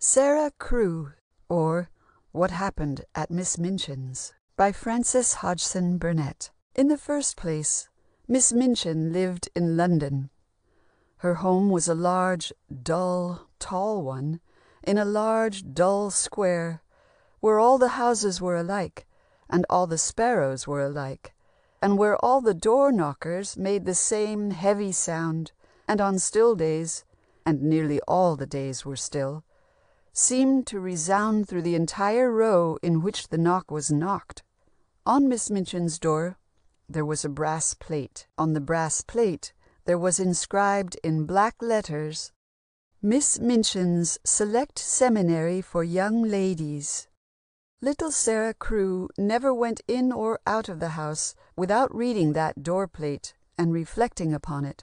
Sara Crewe, or What Happened at Miss Minchin's, by Frances Hodgson Burnett. In the first place, Miss Minchin lived in London. Her home was a large, dull, tall one, in a large, dull square, where all the houses were alike, and all the sparrows were alike, and where all the door-knockers made the same heavy sound, and on still days, and nearly all the days were still, seemed to resound through the entire row in which the knock was knocked. On Miss Minchin's door there was a brass plate. On the brass plate there was inscribed in black letters, "Miss Minchin's Select Seminary for Young Ladies." Little Sara Crewe never went in or out of the house without reading that door plate and reflecting upon it.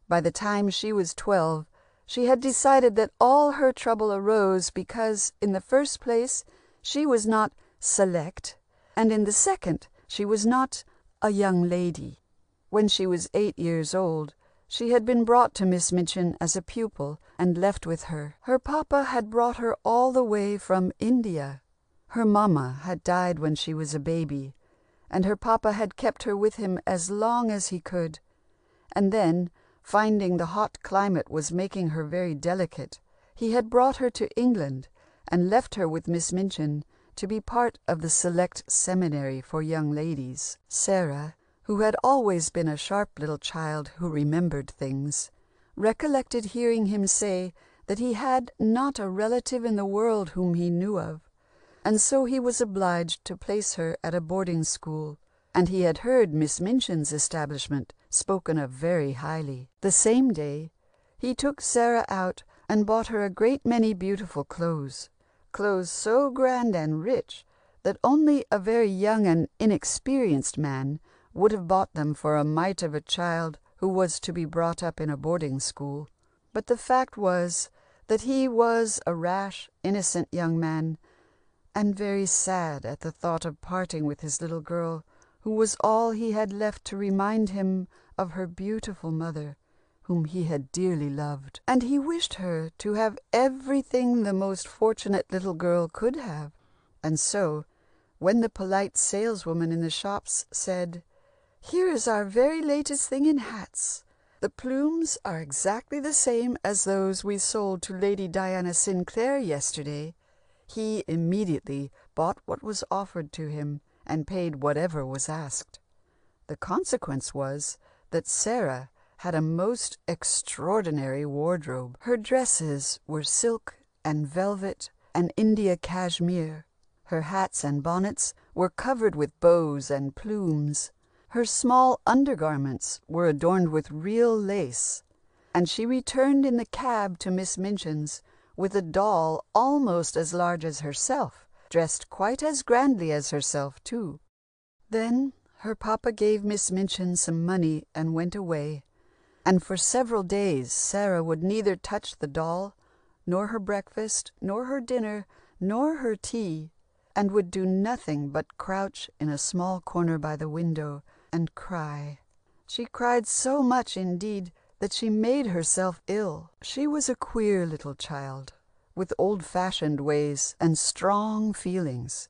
By the time she was 12, she had decided that all her trouble arose because, in the first place, she was not select, and in the second, she was not a young lady. When she was 8 years old, she had been brought to Miss Minchin as a pupil and left with her. Her papa had brought her all the way from India. Her mamma had died when she was a baby, and her papa had kept her with him as long as he could, and then, finding the hot climate was making her very delicate, he had brought her to England and left her with Miss Minchin to be part of the Select Seminary for Young Ladies. Sara, who had always been a sharp little child who remembered things, recollected hearing him say that he had not a relative in the world whom he knew of, and so he was obliged to place her at a boarding school, and he had heard Miss Minchin's establishment spoken of very highly. The same day he took Sara out and bought her a great many beautiful clothes so grand and rich that only a very young and inexperienced man would have bought them for a mite of a child who was to be brought up in a boarding school. But the fact was that he was a rash, innocent young man, and very sad at the thought of parting with his little girl, who was all he had left to remind him of her beautiful mother, whom he had dearly loved. And he wished her to have everything the most fortunate little girl could have. And so, when the polite saleswoman in the shops said, "Here is our very latest thing in hats. The plumes are exactly the same as those we sold to Lady Diana Sinclair yesterday," he immediately bought what was offered to him and paid whatever was asked. The consequence was that Sara had a most extraordinary wardrobe. Her dresses were silk and velvet and India cashmere. Her hats and bonnets were covered with bows and plumes. Her small undergarments were adorned with real lace, and she returned in the cab to Miss Minchin's with a doll almost as large as herself, dressed quite as grandly as herself, too. Then her papa gave Miss Minchin some money and went away, and for several days Sara would neither touch the doll, nor her breakfast, nor her dinner, nor her tea, and would do nothing but crouch in a small corner by the window and cry. She cried so much, indeed, that she made herself ill. She was a queer little child, with old-fashioned ways and strong feelings,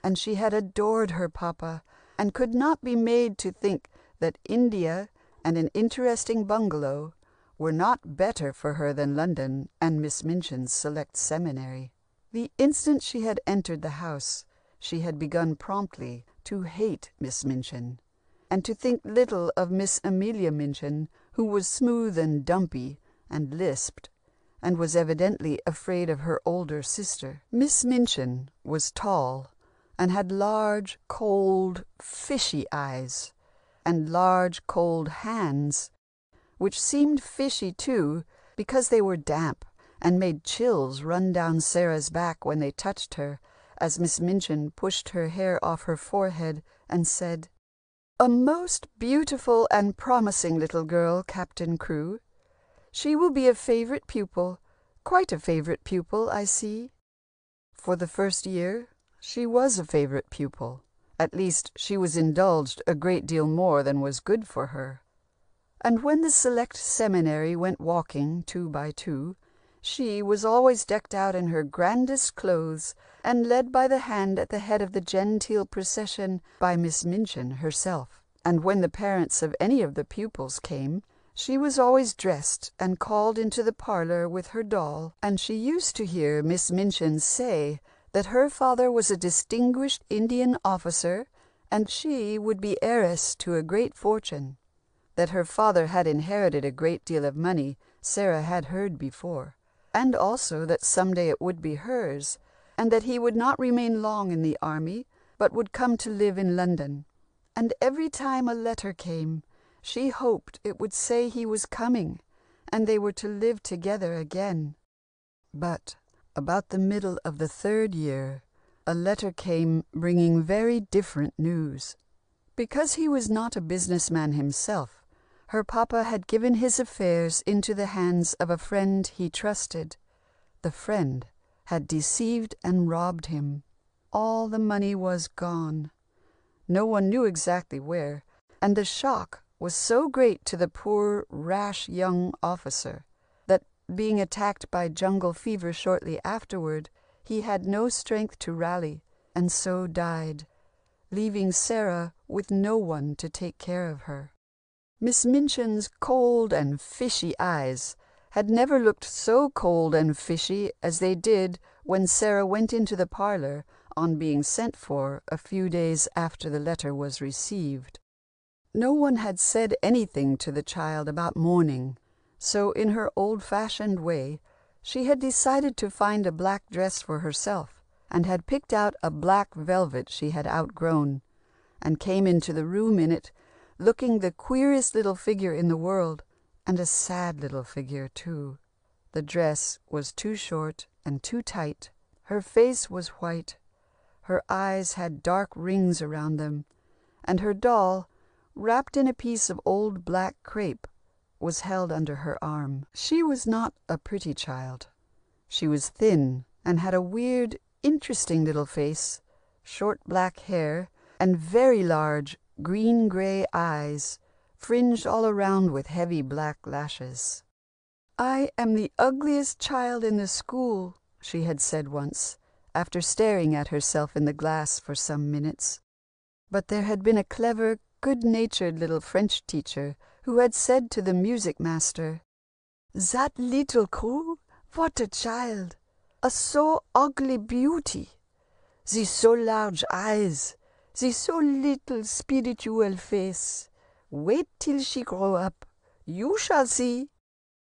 and she had adored her papa, and could not be made to think that India and an interesting bungalow were not better for her than London and Miss Minchin's Select Seminary. The instant she had entered the house, she had begun promptly to hate Miss Minchin, and to think little of Miss Amelia Minchin, who was smooth and dumpy and lisped, and was evidently afraid of her older sister. Miss Minchin was tall, and had large, cold, fishy eyes, and large, cold hands, which seemed fishy, too, because they were damp, and made chills run down Sara's back when they touched her, as Miss Minchin pushed her hair off her forehead and said, "A most beautiful and promising little girl, Captain Crewe. She will be a favorite pupil, quite a favorite pupil, I see." For the first year she was a favorite pupil. At least she was indulged a great deal more than was good for her. And when the Select Seminary went walking 2 by 2, She was always decked out in her grandest clothes and led by the hand at the head of the genteel procession by Miss Minchin herself. And when the parents of any of the pupils came, she was always dressed and called into the parlor with her doll, and she used to hear Miss Minchin say that her father was a distinguished Indian officer and she would be heiress to a great fortune. That her father had inherited a great deal of money Sara had heard before, and also that someday it would be hers, and that he would not remain long in the army, but would come to live in London. And every time a letter came, she hoped it would say he was coming, and they were to live together again. But about the middle of the 3rd year, a letter came bringing very different news. Because he was not a businessman himself, her papa had given his affairs into the hands of a friend he trusted. The friend had deceived and robbed him. All the money was gone. No one knew exactly where, and the shock was so great to the poor, rash young officer that, being attacked by jungle fever shortly afterward, he had no strength to rally, and so died, leaving Sara with no one to take care of her. Miss Minchin's cold and fishy eyes had never looked so cold and fishy as they did when Sara went into the parlor on being sent for a few days after the letter was received. No one had said anything to the child about mourning, so in her old-fashioned way she had decided to find a black dress for herself, and had picked out a black velvet she had outgrown, and came into the room in it, looking the queerest little figure in the world, and a sad little figure, too. The dress was too short and too tight. Her face was white. Her eyes had dark rings around them, and her doll, wrapped in a piece of old black crepe, was held under her arm. She was not a pretty child. She was thin and had a weird, interesting little face, short black hair, and very large, green-gray eyes, fringed all around with heavy black lashes. "I am the ugliest child in the school," she had said once, after staring at herself in the glass for some minutes. But there had been a clever, good-natured little French teacher who had said to the music master, "That little Crewe, what a child! A so ugly beauty! The so large eyes! The so little spiritual face! Wait till she grow up. You shall see."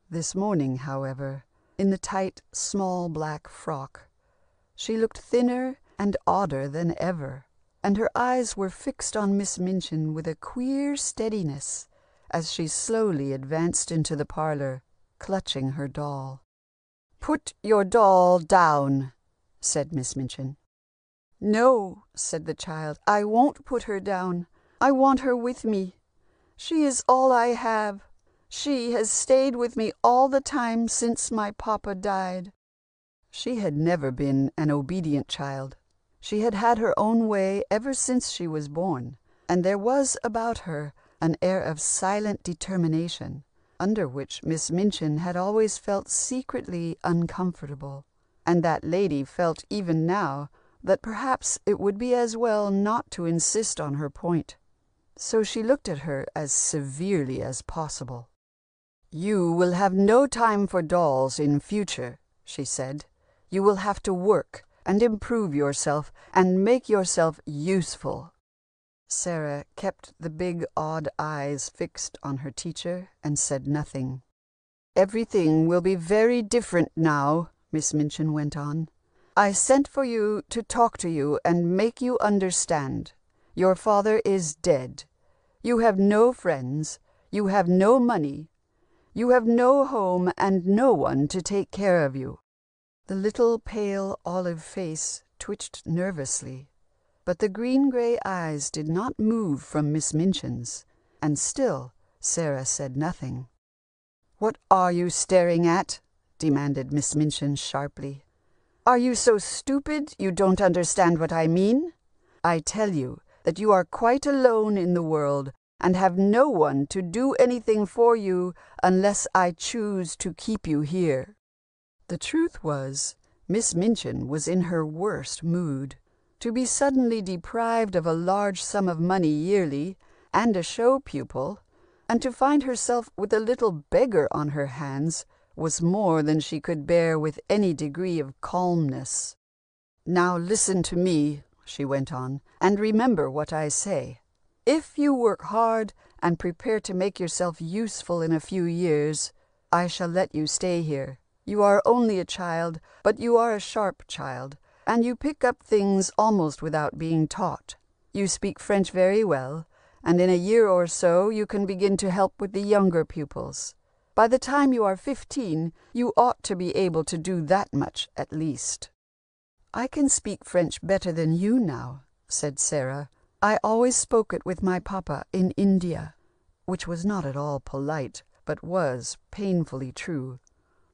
This morning, however, in the tight, small black frock, she looked thinner and odder than ever, and her eyes were fixed on Miss Minchin with a queer steadiness as she slowly advanced into the parlor, clutching her doll. "Put your doll down," said Miss Minchin. "No," said the child, "I won't put her down. I want her with me. She is all I have. She has stayed with me all the time since my papa died." She had never been an obedient child. She had had her own way ever since she was born, and there was about her an air of silent determination, under which Miss Minchin had always felt secretly uncomfortable, and that lady felt even now that perhaps it would be as well not to insist on her point. So she looked at her as severely as possible. "You will have no time for dolls in future," she said. "You will have to work and improve yourself and make yourself useful." Sara kept the big odd eyes fixed on her teacher and said nothing. "Everything will be very different now," Miss Minchin went on. "I sent for you to talk to you and make you understand. Your father is dead. You have no friends. You have no money. You have no home and no one to take care of you." The little pale olive face twitched nervously, but the green-gray eyes did not move from Miss Minchin's, and still Sara said nothing. "What are you staring at?" demanded Miss Minchin sharply. "Are you so stupid you don't understand what I mean? I tell you that you are quite alone in the world and have no one to do anything for you unless I choose to keep you here." The truth was, Miss Minchin was in her worst mood. To be suddenly deprived of a large sum of money yearly, and a show pupil, and to find herself with a little beggar on her hands, was more than she could bear with any degree of calmness. "Now listen to me," she went on, "and remember what I say. If you work hard and prepare to make yourself useful in a few years, I shall let you stay here. You are only a child, but you are a sharp child, and you pick up things almost without being taught. You speak French very well, and in a year or so you can begin to help with the younger pupils. By the time you are 15, you ought to be able to do that much at least." "I can speak French better than you now," said Sara. "I always spoke it with my papa in India," which was not at all polite, but was painfully true,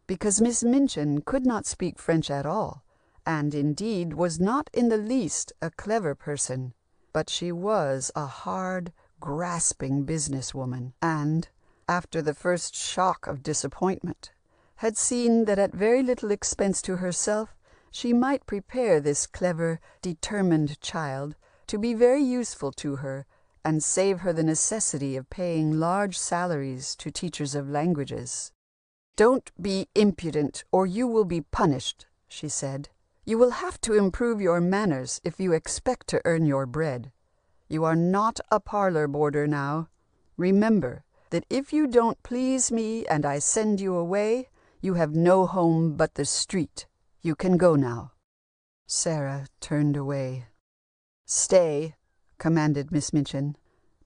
because Miss Minchin could not speak French at all, and indeed was not in the least a clever person, but she was a hard, grasping business-woman, and, after the first shock of disappointment, had seen that at very little expense to herself she might prepare this clever, determined child to be very useful to her, and save her the necessity of paying large salaries to teachers of languages. "Don't be impudent, or you will be punished," she said. "You will have to improve your manners if you expect to earn your bread. You are not a parlor boarder now. Remember that if you don't please me and I send you away, you have no home but the street. You can go now." Sara turned away. "Stay," commanded Miss Minchin.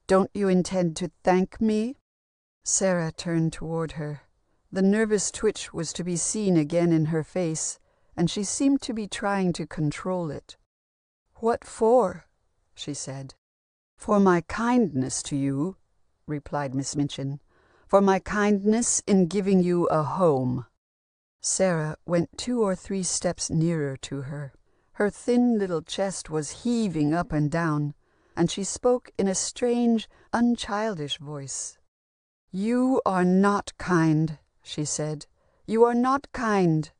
"Don't you intend to thank me?" Sara turned toward her. The nervous twitch was to be seen again in her face, and she seemed to be trying to control it. "What for?" she said. "For my kindness to you," replied Miss Minchin. "For my kindness in giving you a home." Sara went 2 or 3 steps nearer to her. Her thin little chest was heaving up and down, and she spoke in a strange, unchildish voice. "You are not kind," she said. "You are not kind."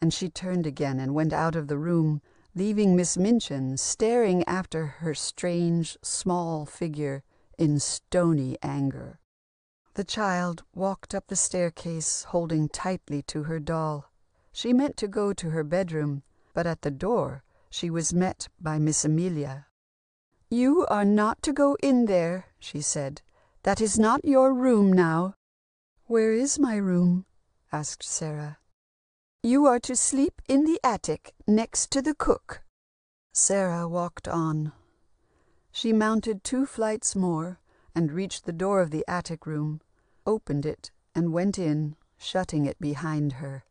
And she turned again and went out of the room, leaving Miss Minchin staring after her strange, small figure in stony anger. The child walked up the staircase, holding tightly to her doll. She meant to go to her bedroom, but at the door she was met by Miss Amelia. "You are not to go in there," she said. "That is not your room now." "Where is my room?" asked Sara. "You are to sleep in the attic next to the cook." Sara walked on. She mounted 2 flights more and reached the door of the attic room, opened it, and went in, shutting it behind her.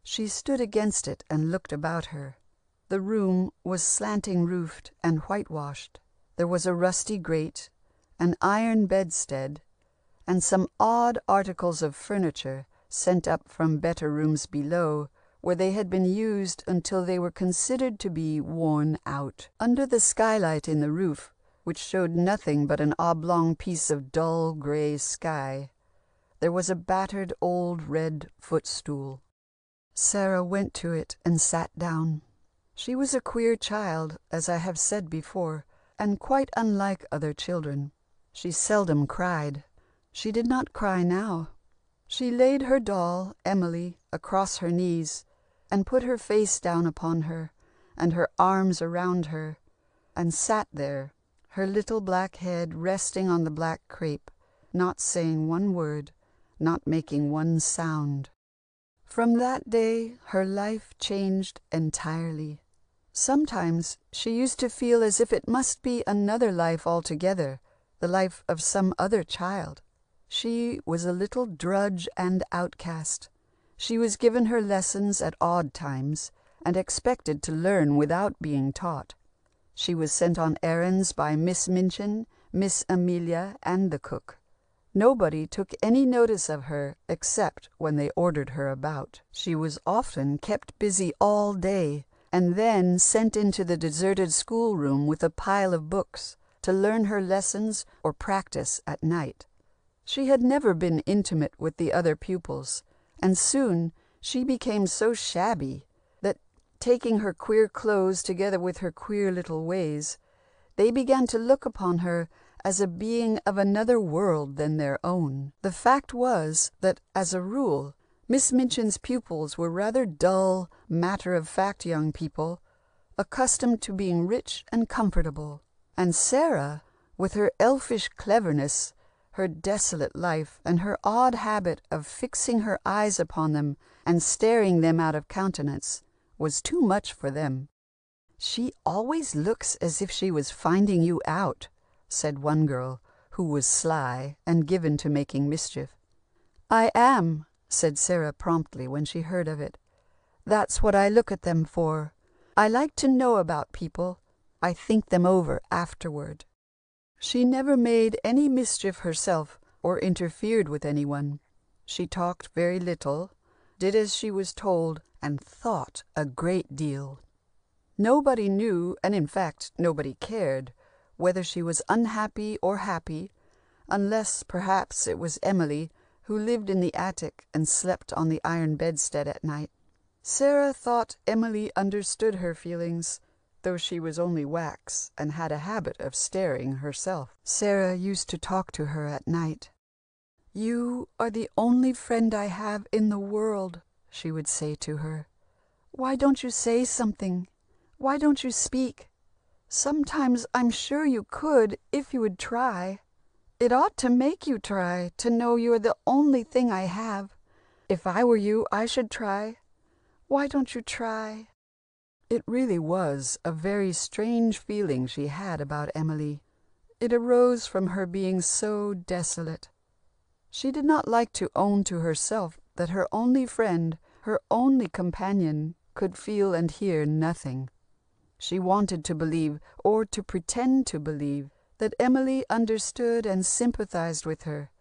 She stood against it and looked about her. The room was slanting-roofed and whitewashed. There was a rusty grate, an iron bedstead, and some odd articles of furniture sent up from better rooms below, where they had been used until they were considered to be worn out. Under the skylight in the roof, which showed nothing but an oblong piece of dull gray sky, there was a battered old red footstool. Sara went to it and sat down. She was a queer child, as I have said before, and quite unlike other children. She seldom cried. She did not cry now. She laid her doll, Emily, across her knees, and put her face down upon her, and her arms around her, and sat there, her little black head resting on the black crepe, not saying one word, not making one sound. From that day her life changed entirely. Sometimes she used to feel as if it must be another life altogether, the life of some other child. She was a little drudge and outcast. She was given her lessons at odd times, and expected to learn without being taught. She was sent on errands by Miss Minchin, Miss Amelia, and the cook. Nobody took any notice of her except when they ordered her about. She was often kept busy all day, and then sent into the deserted schoolroom with a pile of books to learn her lessons or practice at night. She had never been intimate with the other pupils, and soon She became so shabby that, taking her queer clothes together with her queer little ways, they began to look upon her as a being of another world than their own. The fact was that, as a rule, Miss Minchin's pupils were rather dull, matter-of-fact young people, accustomed to being rich and comfortable. And Sara, with her elfish cleverness, her desolate life, and her odd habit of fixing her eyes upon them and staring them out of countenance, was too much for them. "She always looks as if she was finding you out," said one girl, who was sly and given to making mischief. "I am," said Sara promptly when she heard of it. "That's what I look at them for. I like to know about people. I think them over afterward." She never made any mischief herself or interfered with anyone. She talked very little, did as she was told, and thought a great deal. Nobody knew, and in fact nobody cared, whether she was unhappy or happy, unless perhaps it was Emily, who lived in the attic and slept on the iron bedstead at night. Sara thought Emily understood her feelings, though she was only wax and had a habit of staring herself. Sara used to talk to her at night. "You are the only friend I have in the world," she would say to her. "Why don't you say something? Why don't you speak? Sometimes I'm sure you could if you would try. It ought to make you try, to know you're the only thing I have. If I were you, I should try. Why don't you try?" It really was a very strange feeling she had about Emily. It arose from her being so desolate. She did not like to own to herself that her only friend, her only companion, could feel and hear nothing. She wanted to believe, or to pretend to believe, that Emily understood and sympathized with her,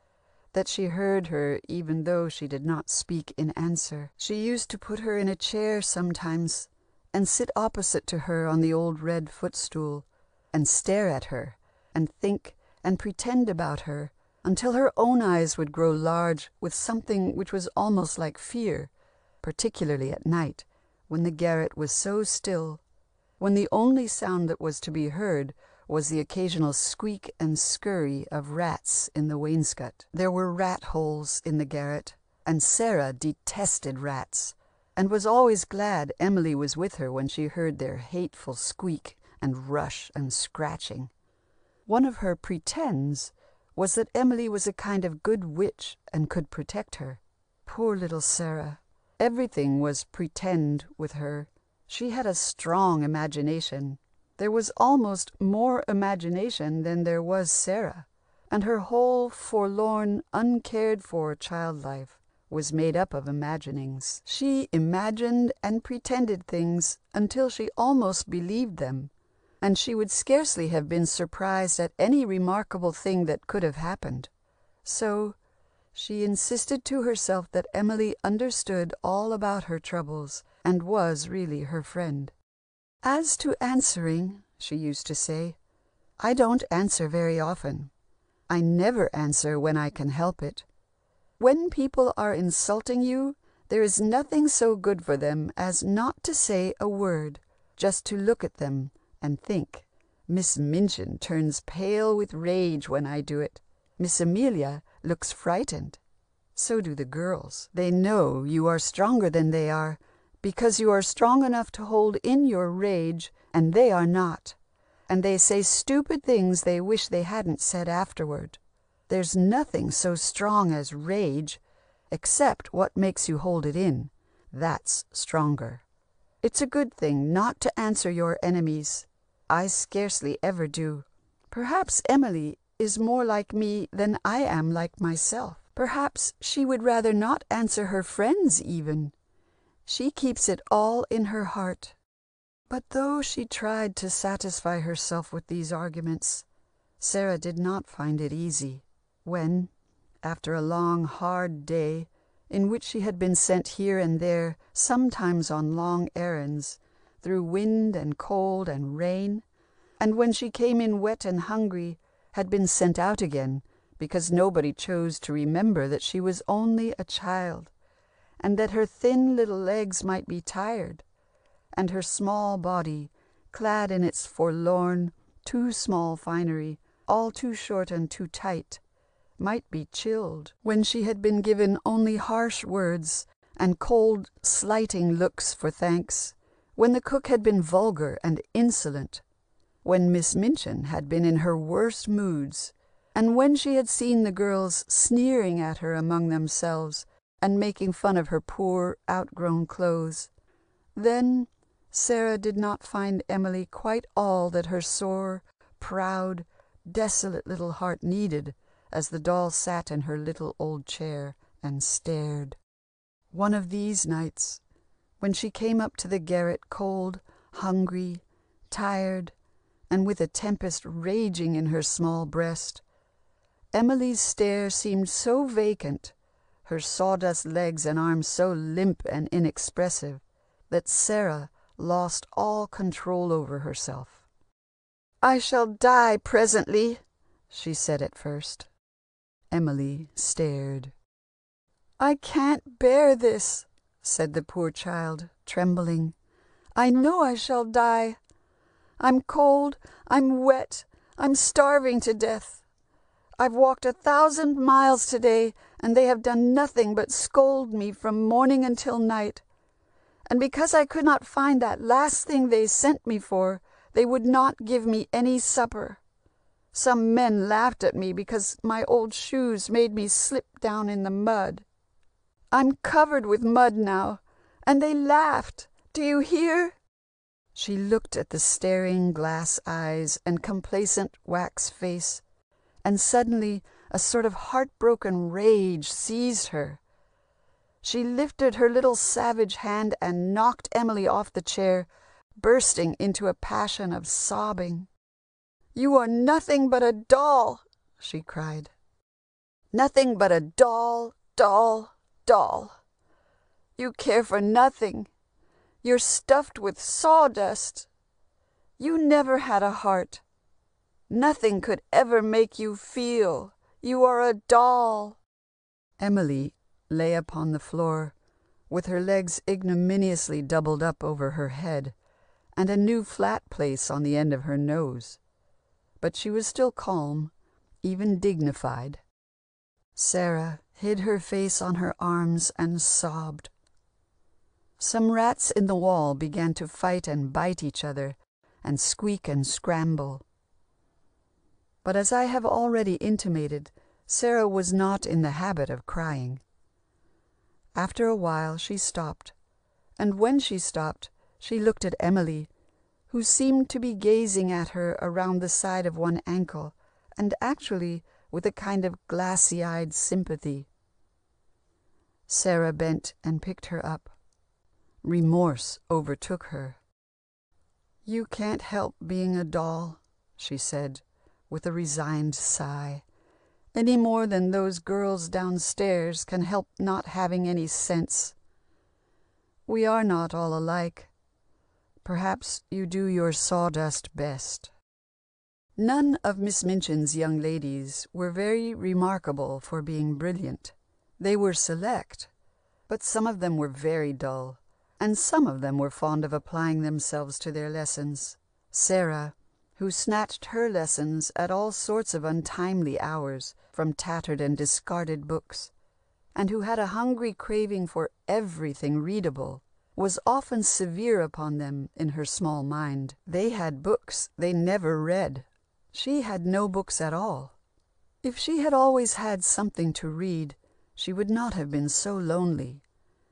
that she heard her even though she did not speak in answer. She used to put her in a chair sometimes, and sit opposite to her on the old red footstool, and stare at her, and think and pretend about her, until her own eyes would grow large with something which was almost like fear, particularly at night, when the garret was so still, when the only sound that was to be heard was the occasional squeak and scurry of rats in the wainscot. There were rat holes in the garret, and Sara detested rats, and was always glad Emily was with her when she heard their hateful squeak and rush and scratching. One of her pretends was that Emily was a kind of good witch and could protect her. Poor little Sara! Everything was pretend with her. She had a strong imagination. There was almost more imagination than there was Sara, and her whole forlorn, uncared-for child life was made up of imaginings. She imagined and pretended things until she almost believed them, and she would scarcely have been surprised at any remarkable thing that could have happened. So she insisted to herself that Emily understood all about her troubles and was really her friend. "As to answering," she used to say, "I don't answer very often. I never answer when I can help it. When people are insulting you, there is nothing so good for them as not to say a word, just to look at them and think. Miss Minchin turns pale with rage when I do it. Miss Amelia looks frightened. So do the girls. They know you are stronger than they are, because you are strong enough to hold in your rage, and they are not. And they say stupid things they wish they hadn't said afterward. There's nothing so strong as rage, except what makes you hold it in. That's stronger. It's a good thing not to answer your enemies. I scarcely ever do. Perhaps Emily is more like me than I am like myself. Perhaps she would rather not answer her friends even. She keeps it all in her heart." But though she tried to satisfy herself with these arguments, Sara did not find it easy. When, after a long, hard day, in which she had been sent here and there, sometimes on long errands, through wind and cold and rain, and when she came in wet and hungry, had been sent out again, because nobody chose to remember that she was only a child, and that her thin little legs might be tired, and her small body, clad in its forlorn, too small finery, all too short and too tight, might be chilled when she had been given only harsh words and cold, slighting looks for thanks, when the cook had been vulgar and insolent, when Miss Minchin had been in her worst moods, and when she had seen the girls sneering at her among themselves and making fun of her poor, outgrown clothes. Then Sara did not find Emily quite all that her sore, proud, desolate little heart needed as the doll sat in her little old chair and stared. One of these nights, when she came up to the garret cold, hungry, tired, and with a tempest raging in her small breast, Emily's stare seemed so vacant, her sawdust legs and arms so limp and inexpressive, that Sara lost all control over herself. "I shall die presently," she said at first. Emily stared. "I can't bear this," said the poor child, trembling. "I know I shall die. I'm cold, I'm wet, I'm starving to death. I've walked 1,000 miles today, and they have done nothing but scold me from morning until night. And because I could not find that last thing they sent me for, they would not give me any supper. Some men laughed at me because my old shoes made me slip down in the mud. I'm covered with mud now, and they laughed. Do you hear?" She looked at the staring glass eyes and complacent wax face, and suddenly a sort of heartbroken rage seized her. She lifted her little savage hand and knocked Emily off the chair, bursting into a passion of sobbing. "You are nothing but a doll," she cried. "Nothing but a doll, doll, doll. You care for nothing. You're stuffed with sawdust. You never had a heart. Nothing could ever make you feel. You are a doll." Emily lay upon the floor, with her legs ignominiously doubled up over her head, and a new flat place on the end of her nose. But she was still calm, even dignified. Sara hid her face on her arms and sobbed. Some rats in the wall began to fight and bite each other, and squeak and scramble. But as I have already intimated, Sara was not in the habit of crying. After a while she stopped, and when she stopped, she looked at Emily, who seemed to be gazing at her around the side of one ankle, and actually with a kind of glassy-eyed sympathy. Sara bent and picked her up. Remorse overtook her. "You can't help being a doll," she said, with a resigned sigh, "any more than those girls downstairs can help not having any sense. We are not all alike. Perhaps you do your sawdust best." None of Miss Minchin's young ladies were very remarkable for being brilliant. They were select, but some of them were very dull, and some of them were fond of applying themselves to their lessons. Sara, who snatched her lessons at all sorts of untimely hours from tattered and discarded books, and who had a hungry craving for everything readable, was often severe upon them in her small mind. They had books they never read. She had no books at all. If she had always had something to read, she would not have been so lonely.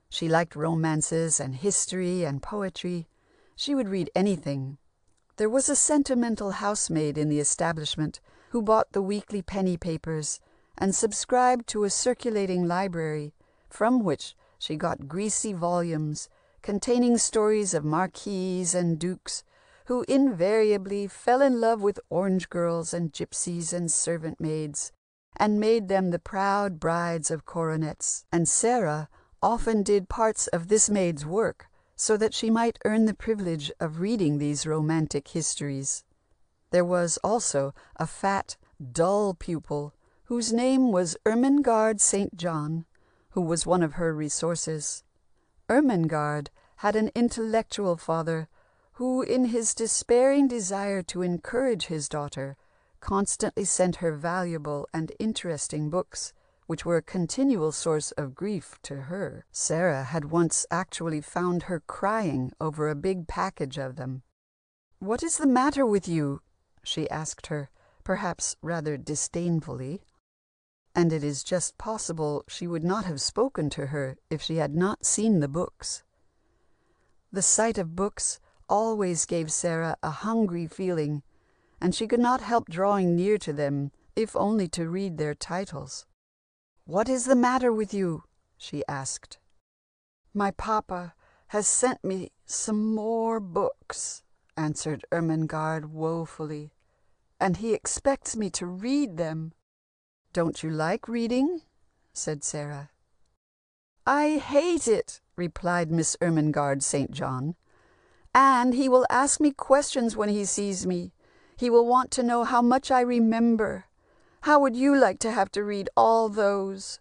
She liked romances and history and poetry. She would read anything. There was a sentimental housemaid in the establishment who bought the weekly penny papers and subscribed to a circulating library, from which she got greasy volumes containing stories of marquises and dukes who invariably fell in love with orange girls and gypsies and servant maids, and made them the proud brides of coronets. And Sara often did parts of this maid's work, so that she might earn the privilege of reading these romantic histories. There was also a fat, dull pupil, whose name was Ermengarde St. John, who was one of her resources. Ermengarde had an intellectual father who, in his despairing desire to encourage his daughter, constantly sent her valuable and interesting books, which were a continual source of grief to her. Sara had once actually found her crying over a big package of them. "What is the matter with you?" she asked her, perhaps rather disdainfully. And it is just possible she would not have spoken to her if she had not seen the books. The sight of books always gave Sara a hungry feeling, and she could not help drawing near to them, if only to read their titles. "What is the matter with you?" she asked. "My papa has sent me some more books," answered Ermengarde woefully, "and he expects me to read them." "Don't you like reading?" said Sara. "I hate it," replied Miss Ermengarde St. John. "And he will ask me questions when he sees me. He will want to know how much I remember. How would you like to have to read all those?"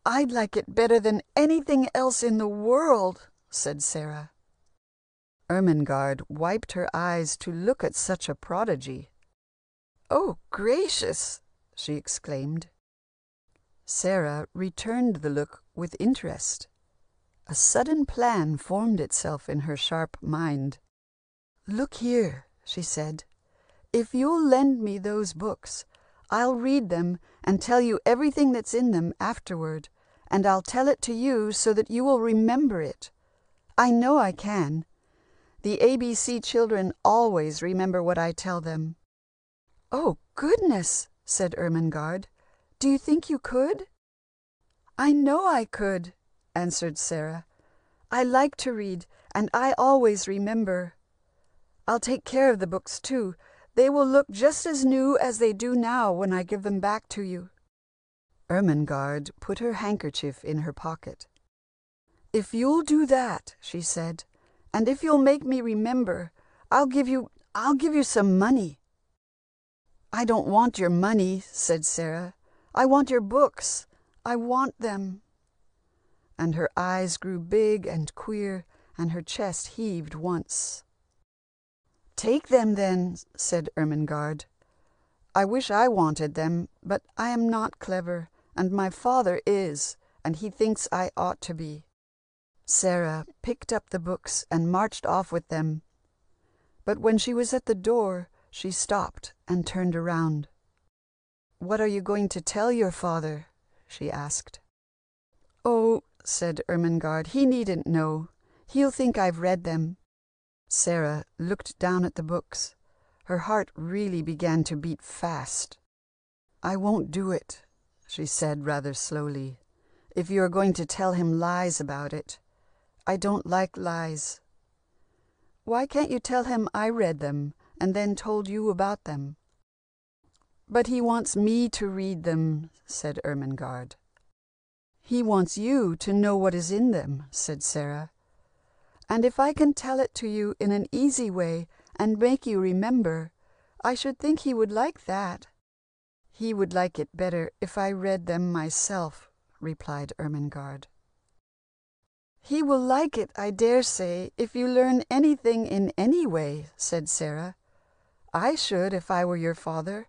"I'd like it better than anything else in the world," said Sara. Ermengarde wiped her eyes to look at such a prodigy. "Oh, gracious!" she exclaimed. Sara returned the look with interest. A sudden plan formed itself in her sharp mind. "Look here," she said. "If you'll lend me those books, I'll read them and tell you everything that's in them afterward, and I'll tell it to you so that you will remember it. I know I can. The ABC children always remember what I tell them." "Oh, goodness!" said Ermengarde. "Do you think you could?" "I know I could," answered Sara. "I like to read, and I always remember. I'll take care of the books, too. They will look just as new as they do now when I give them back to you." Ermengarde put her handkerchief in her pocket. "If you'll do that," she said, "and if you'll make me remember, I'll give you some money." "I don't want your money," said Sara. "I want your books. I want them." And her eyes grew big and queer, and her chest heaved once. "Take them, then," said Ermengarde. "I wish I wanted them, but I am not clever, and my father is, and he thinks I ought to be." Sara picked up the books and marched off with them. But when she was at the door, she stopped and turned around. "What are you going to tell your father?" she asked. "Oh," said Ermengarde, "he needn't know. He'll think I've read them." Sara looked down at the books. Her heart really began to beat fast. "I won't do it," she said rather slowly, "if you are going to tell him lies about it. I don't like lies." "Why can't you tell him I read them, and then told you about them?" "But he wants me to read them," said Ermengarde. "He wants you to know what is in them," said Sara. "And if I can tell it to you in an easy way and make you remember, I should think he would like that." "He would like it better if I read them myself," replied Ermengarde. "He will like it, I dare say, if you learn anything in any way," said Sara. "I should if I were your father."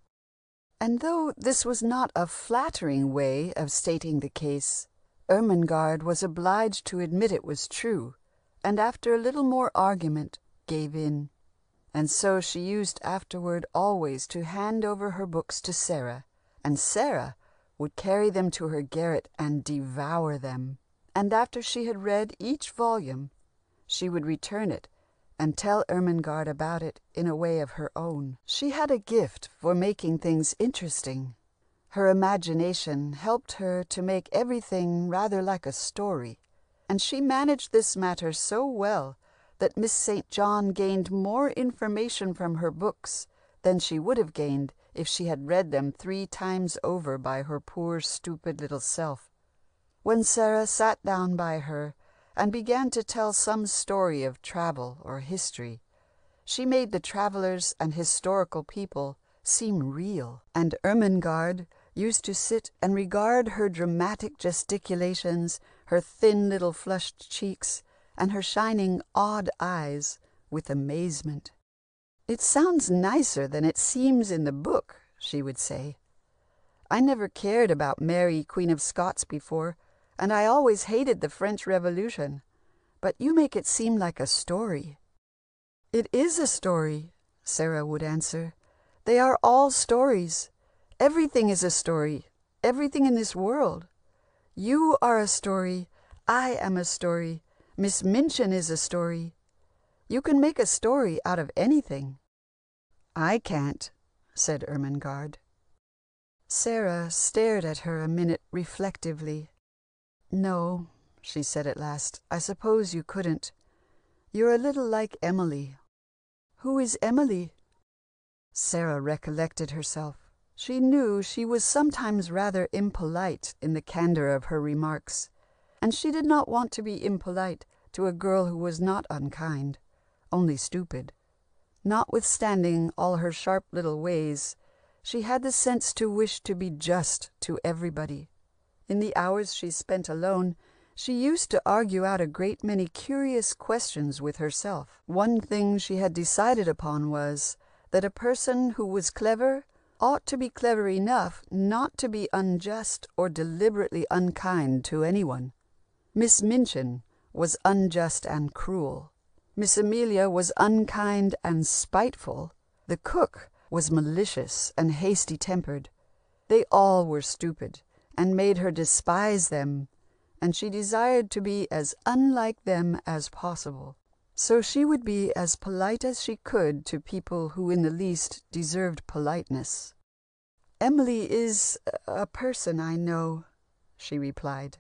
And though this was not a flattering way of stating the case, Ermengarde was obliged to admit it was true, and after a little more argument gave in. And so she used afterward always to hand over her books to Sara, and Sara would carry them to her garret and devour them. And after she had read each volume, she would return it and tell Ermengarde about it in a way of her own. She had a gift for making things interesting. Her imagination helped her to make everything rather like a story, and she managed this matter so well that Miss St. John gained more information from her books than she would have gained if she had read them 3 times over by her poor stupid little self. When Sara sat down by her and began to tell some story of travel or history, she made the travelers and historical people seem real, and Ermengarde used to sit and regard her dramatic gesticulations, her thin little flushed cheeks, and her shining odd eyes with amazement. "It sounds nicer than it seems in the book," she would say. "I never cared about Mary, Queen of Scots before, and I always hated the French Revolution. But you make it seem like a story." "It is a story," Sara would answer. "They are all stories. Everything is a story, everything in this world. You are a story, I am a story, Miss Minchin is a story. You can make a story out of anything." "I can't," said Ermengarde. Sara stared at her a minute reflectively. "No," she said at last, "I suppose you couldn't. You're a little like Emily." "Who is Emily?" Sara recollected herself. She knew she was sometimes rather impolite in the candor of her remarks, and she did not want to be impolite to a girl who was not unkind, only stupid. Notwithstanding all her sharp little ways, she had the sense to wish to be just to everybody. In the hours she spent alone, she used to argue out a great many curious questions with herself. One thing she had decided upon was that a person who was clever ought to be clever enough not to be unjust or deliberately unkind to anyone. Miss Minchin was unjust and cruel. Miss Amelia was unkind and spiteful. The cook was malicious and hasty-tempered. They all were stupid and made her despise them, and she desired to be as unlike them as possible. So she would be as polite as she could to people who in the least deserved politeness. "Emily is a person I know," she replied.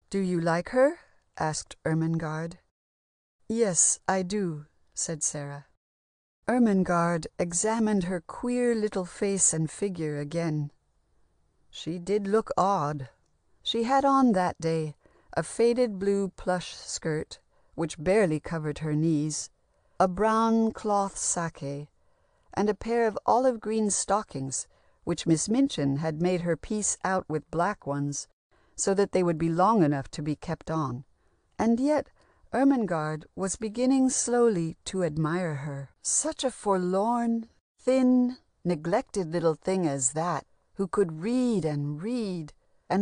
"Do you like her?" asked Ermengarde. "Yes, I do," said Sara. Ermengarde examined her queer little face and figure again. She did look odd. She had on that day a faded blue plush skirt, which barely covered her knees, a brown cloth sacque, and a pair of olive-green stockings, which Miss Minchin had made her piece out with black ones, so that they would be long enough to be kept on. And yet Ermengarde was beginning slowly to admire her. Such a forlorn, thin, neglected little thing as that, who could read and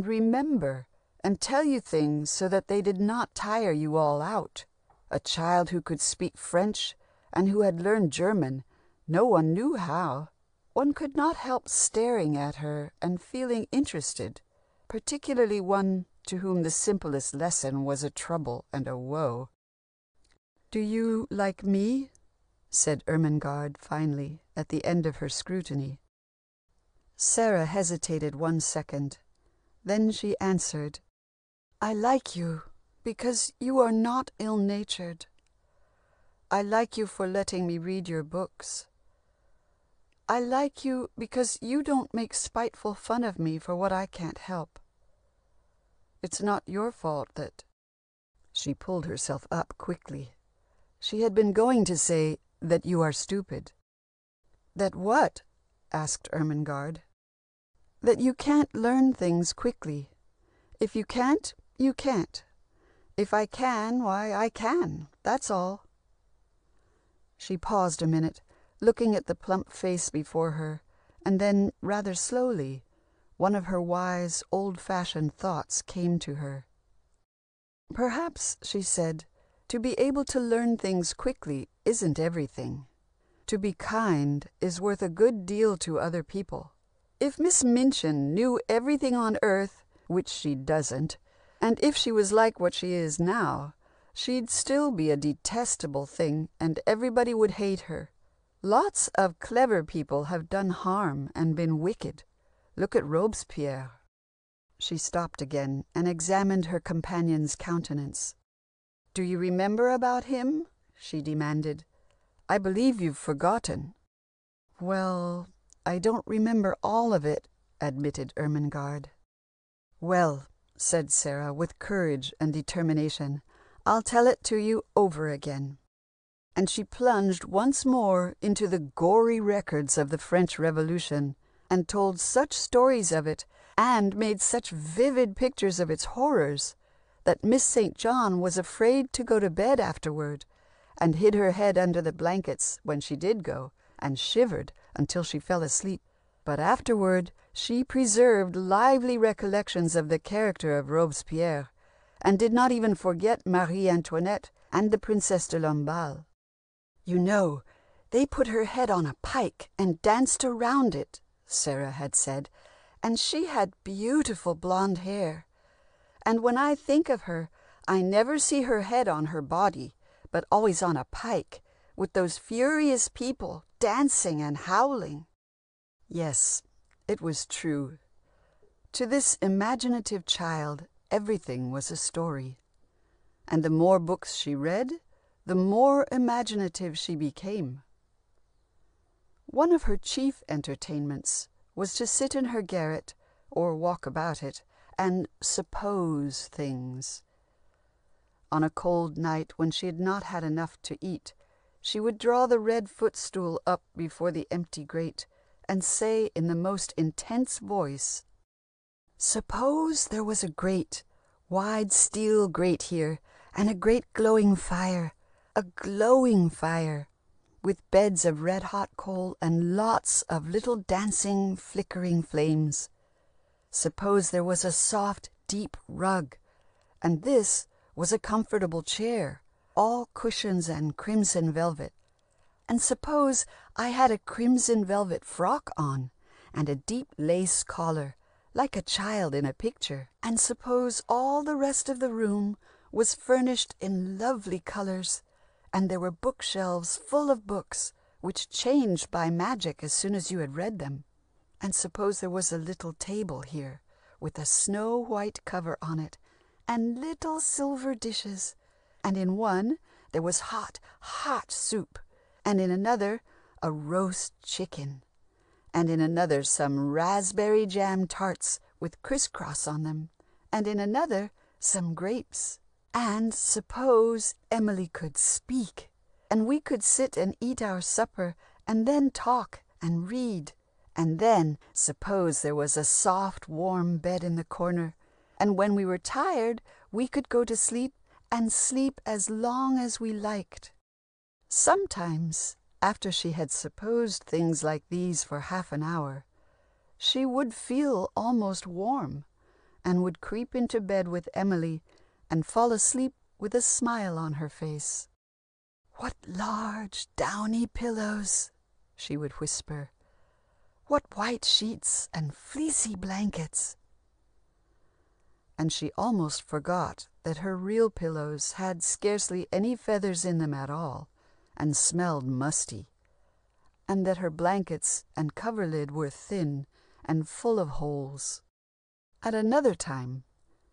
remember and tell you things so that they did not tire you all out. A child who could speak French and who had learned German, no one knew how. One could not help staring at her and feeling interested, particularly one to whom the simplest lesson was a trouble and a woe. "Do you like me?" said Ermengarde finally, at the end of her scrutiny. Sara hesitated 1 second. Then she answered, "I like you because you are not ill-natured. I like you for letting me read your books. I like you because you don't make spiteful fun of me for what I can't help. It's not your fault that—" She pulled herself up quickly. She had been going to say that you are stupid. "That what?" asked Ermengarde. "That you can't learn things quickly. If you can't, you can't. If I can, why, I can. That's all." She paused a minute, looking at the plump face before her, and then, rather slowly, one of her wise, old-fashioned thoughts came to her. "Perhaps," she said, "to be able to learn things quickly isn't everything. To be kind is worth a good deal to other people. If Miss Minchin knew everything on earth, which she doesn't, and if she was like what she is now, she'd still be a detestable thing, and everybody would hate her. Lots of clever people have done harm and been wicked. Look at Robespierre." She stopped again and examined her companion's countenance. "Do you remember about him?" she demanded. "I believe you've forgotten." "Well, I don't remember all of it," admitted Ermengarde. "Well," said Sara with courage and determination, "I'll tell it to you over again." And she plunged once more into the gory records of the French Revolution, and told such stories of it, and made such vivid pictures of its horrors, that Miss St. John was afraid to go to bed afterward, and hid her head under the blankets when she did go, and shivered until she fell asleep. But afterward she preserved lively recollections of the character of Robespierre, and did not even forget Marie Antoinette and the Princesse de Lamballe. "You know, they put her head on a pike and danced around it," Sara had said, "and she had beautiful blonde hair. And when I think of her, I never see her head on her body, but always on a pike, with those furious people dancing and howling." Yes, it was true. To this imaginative child, everything was a story. And the more books she read, the more imaginative she became. One of her chief entertainments was to sit in her garret, or walk about it, and suppose things. On a cold night, when she had not had enough to eat, she would draw the red footstool up before the empty grate, and say in the most intense voice, "Suppose there was a great, wide steel grate here, and a great glowing fire, with beds of red-hot coal and lots of little dancing, flickering flames. Suppose there was a soft, deep rug, and this was a comfortable chair, all cushions and crimson velvet. And suppose I had a crimson velvet frock on, and a deep lace collar, like a child in a picture. And suppose all the rest of the room was furnished in lovely colors, and there were bookshelves full of books, which changed by magic as soon as you had read them. And suppose there was a little table here, with a snow-white cover on it, and little silver dishes, and in one there was hot, hot soup, and in another a roast chicken, and in another some raspberry jam tarts with crisscross on them, and in another some grapes. And suppose Emily could speak, and we could sit and eat our supper, and then talk and read. And then suppose there was a soft, warm bed in the corner, and when we were tired, we could go to sleep and sleep as long as we liked." Sometimes, after she had supposed things like these for half an hour, she would feel almost warm, and would creep into bed with Emily and fall asleep with a smile on her face. "What large, downy pillows," she would whisper. "What white sheets and fleecy blankets." And she almost forgot that her real pillows had scarcely any feathers in them at all, and smelled musty, and that her blankets and coverlid were thin and full of holes. At another time,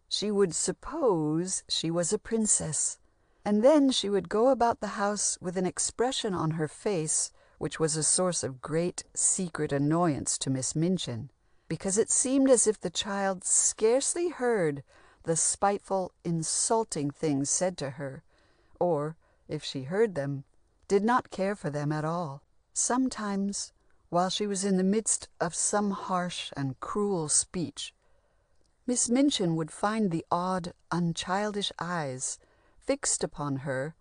she would suppose she was a princess, and then she would go about the house with an expression on her face which was a source of great secret annoyance to Miss Minchin, because it seemed as if the child scarcely heard the spiteful, insulting things said to her, or, if she heard them, did not care for them at all. Sometimes, while she was in the midst of some harsh and cruel speech, Miss Minchin would find the odd, unchildish eyes fixed upon her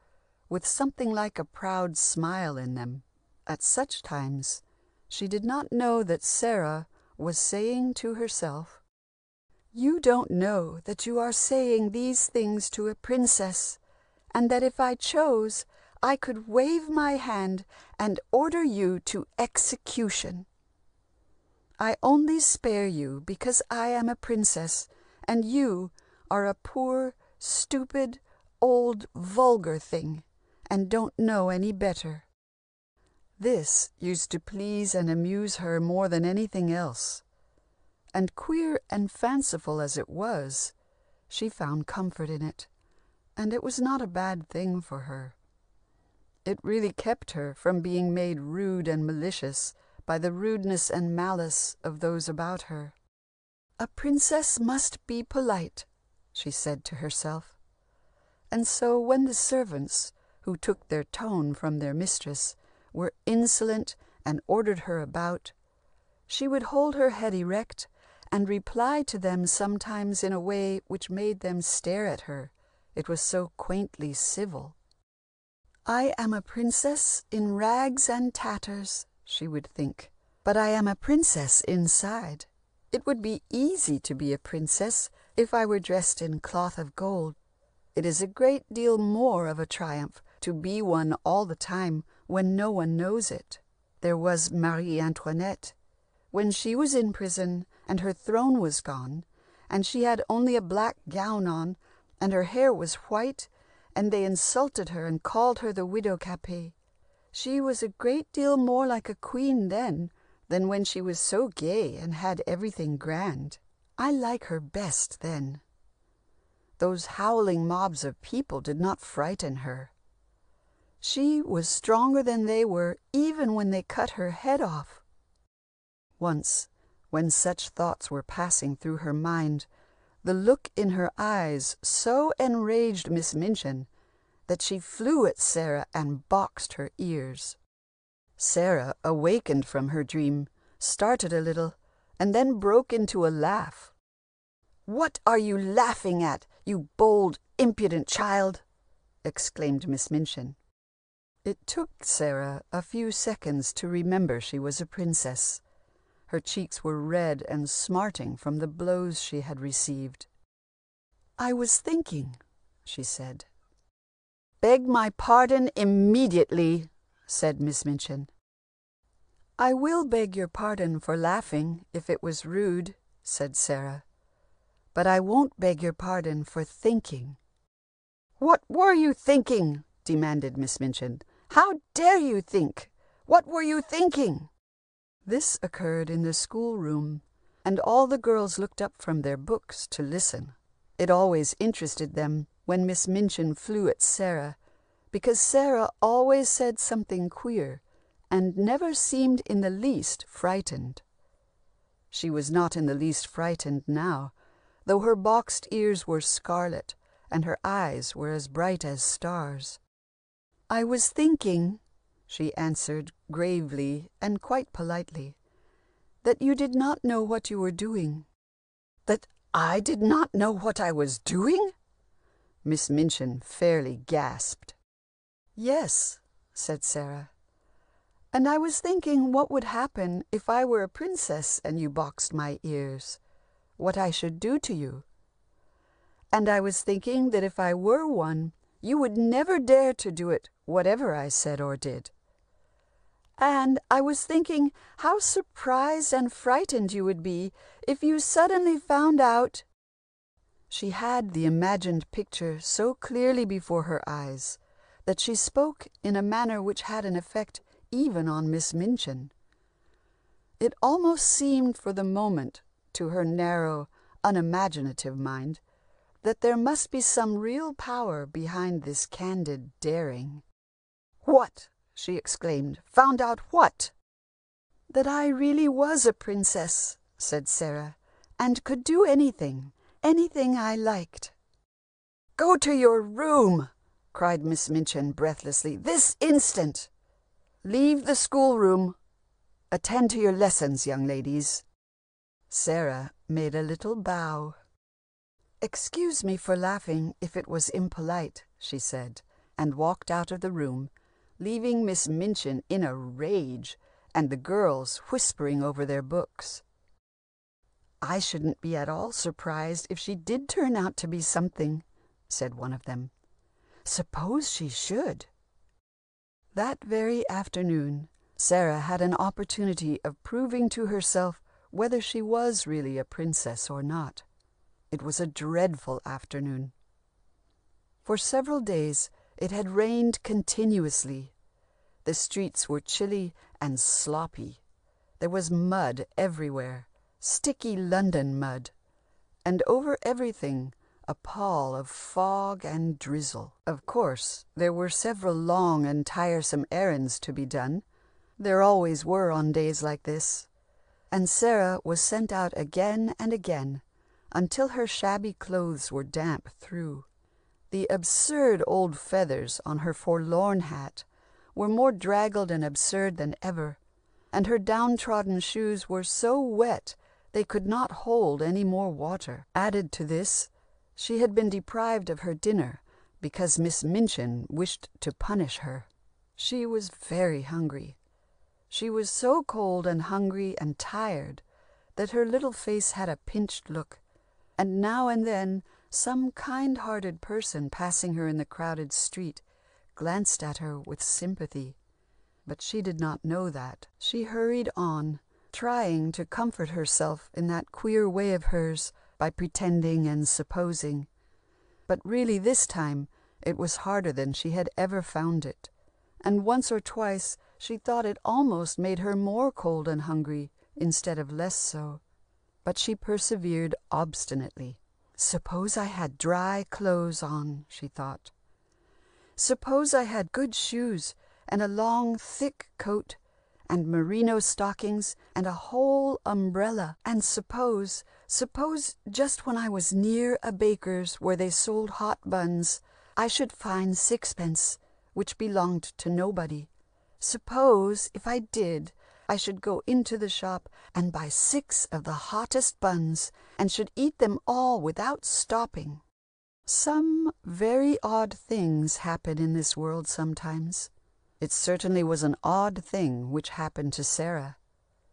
with something like a proud smile in them. At such times, she did not know that Sara was saying to herself, "You don't know that you are saying these things to a princess, and that if I chose, I could wave my hand and order you to execution. I only spare you because I am a princess, and you are a poor, stupid, old, vulgar thing, and don't know any better." This used to please and amuse her more than anything else, and queer and fanciful as it was, she found comfort in it, and it was not a bad thing for her. It really kept her from being made rude and malicious by the rudeness and malice of those about her. "A princess must be polite," she said to herself. And so when the servants, who took their tone from their mistress, were insolent and ordered her about, She would hold her head erect and reply to them sometimes in a way which made them stare at her. It was so quaintly civil. "I am a princess in rags and tatters," she would think, "but I am a princess inside. It would be easy to be a princess if I were dressed in cloth of gold. It is a great deal more of a triumph to be one all the time when no one knows it. There was Marie Antoinette. When she was in prison and her throne was gone, and she had only a black gown on, and her hair was white, and they insulted her and called her the Widow Capet. She was a great deal more like a queen then than when she was so gay and had everything grand. I like her best then. Those howling mobs of people did not frighten her. She was stronger than they were, even when they cut her head off." Once, when such thoughts were passing through her mind, the look in her eyes so enraged Miss Minchin that she flew at Sara and boxed her ears. Sara, awakened from her dream, started a little, and then broke into a laugh. "What are you laughing at, you bold, impudent child?" exclaimed Miss Minchin. It took Sara a few seconds to remember she was a princess. Her cheeks were red and smarting from the blows she had received. "I was thinking," she said. "Beg my pardon immediately," said Miss Minchin. "I will beg your pardon for laughing, if it was rude," said Sara. "But I won't beg your pardon for thinking." "What were you thinking?" demanded Miss Minchin. "How dare you think? What were you thinking?" This occurred in the schoolroom, and all the girls looked up from their books to listen. It always interested them when Miss Minchin flew at Sara, because Sara always said something queer and never seemed in the least frightened. She was not in the least frightened now, though her boxed ears were scarlet and her eyes were as bright as stars. "I was thinking," she answered gravely and quite politely, "that you did not know what you were doing." "That I did not know what I was doing?" Miss Minchin fairly gasped. "Yes," said Sara. "And I was thinking what would happen if I were a princess and you boxed my ears, what I should do to you. And I was thinking that if I were one, you would never dare to do it, whatever I said or did. And I was thinking how surprised and frightened you would be if you suddenly found out—" She had the imagined picture so clearly before her eyes that she spoke in a manner which had an effect even on Miss Minchin. It almost seemed for the moment, to her narrow, unimaginative mind, that there must be some real power behind this candid daring. "What?" she exclaimed. "Found out what?" "That I really was a princess," said Sara, "and could do anything I liked." "Go to your room!" cried Miss Minchin breathlessly. "This instant! Leave the schoolroom. Attend to your lessons, young ladies." Sara made a little bow. "Excuse me for laughing if it was impolite," she said, and walked out of the room, leaving Miss Minchin in a rage and the girls whispering over their books. "I shouldn't be at all surprised if she did turn out to be something," said one of them. "Suppose she should." That very afternoon, Sara had an opportunity of proving to herself whether she was really a princess or not. It was a dreadful afternoon. For several days it had rained continuously. The streets were chilly and sloppy. There was mud everywhere, sticky London mud, and over everything a pall of fog and drizzle. Of course, there were several long and tiresome errands to be done. There always were on days like this. And Sara was sent out again and again, until her shabby clothes were damp through. The absurd old feathers on her forlorn hat were more draggled and absurd than ever, and her downtrodden shoes were so wet they could not hold any more water. Added to this, she had been deprived of her dinner because Miss Minchin wished to punish her. She was very hungry. She was so cold and hungry and tired that her little face had a pinched look, and now and then some kind-hearted person passing her in the crowded street glanced at her with sympathy. But she did not know that. She hurried on, trying to comfort herself in that queer way of hers by pretending and supposing. But really this time it was harder than she had ever found it, and once or twice she thought it almost made her more cold and hungry instead of less so. But she persevered obstinately. Suppose I had dry clothes on, she thought. Suppose I had good shoes and a long, thick coat and merino stockings and a whole umbrella, and suppose just when I was near a baker's where they sold hot buns, I should find sixpence, which belonged to nobody. Suppose, if I did, I should go into the shop and buy 6 of the hottest buns, and should eat them all without stopping. Some very odd things happen in this world sometimes. It certainly was an odd thing which happened to Sara.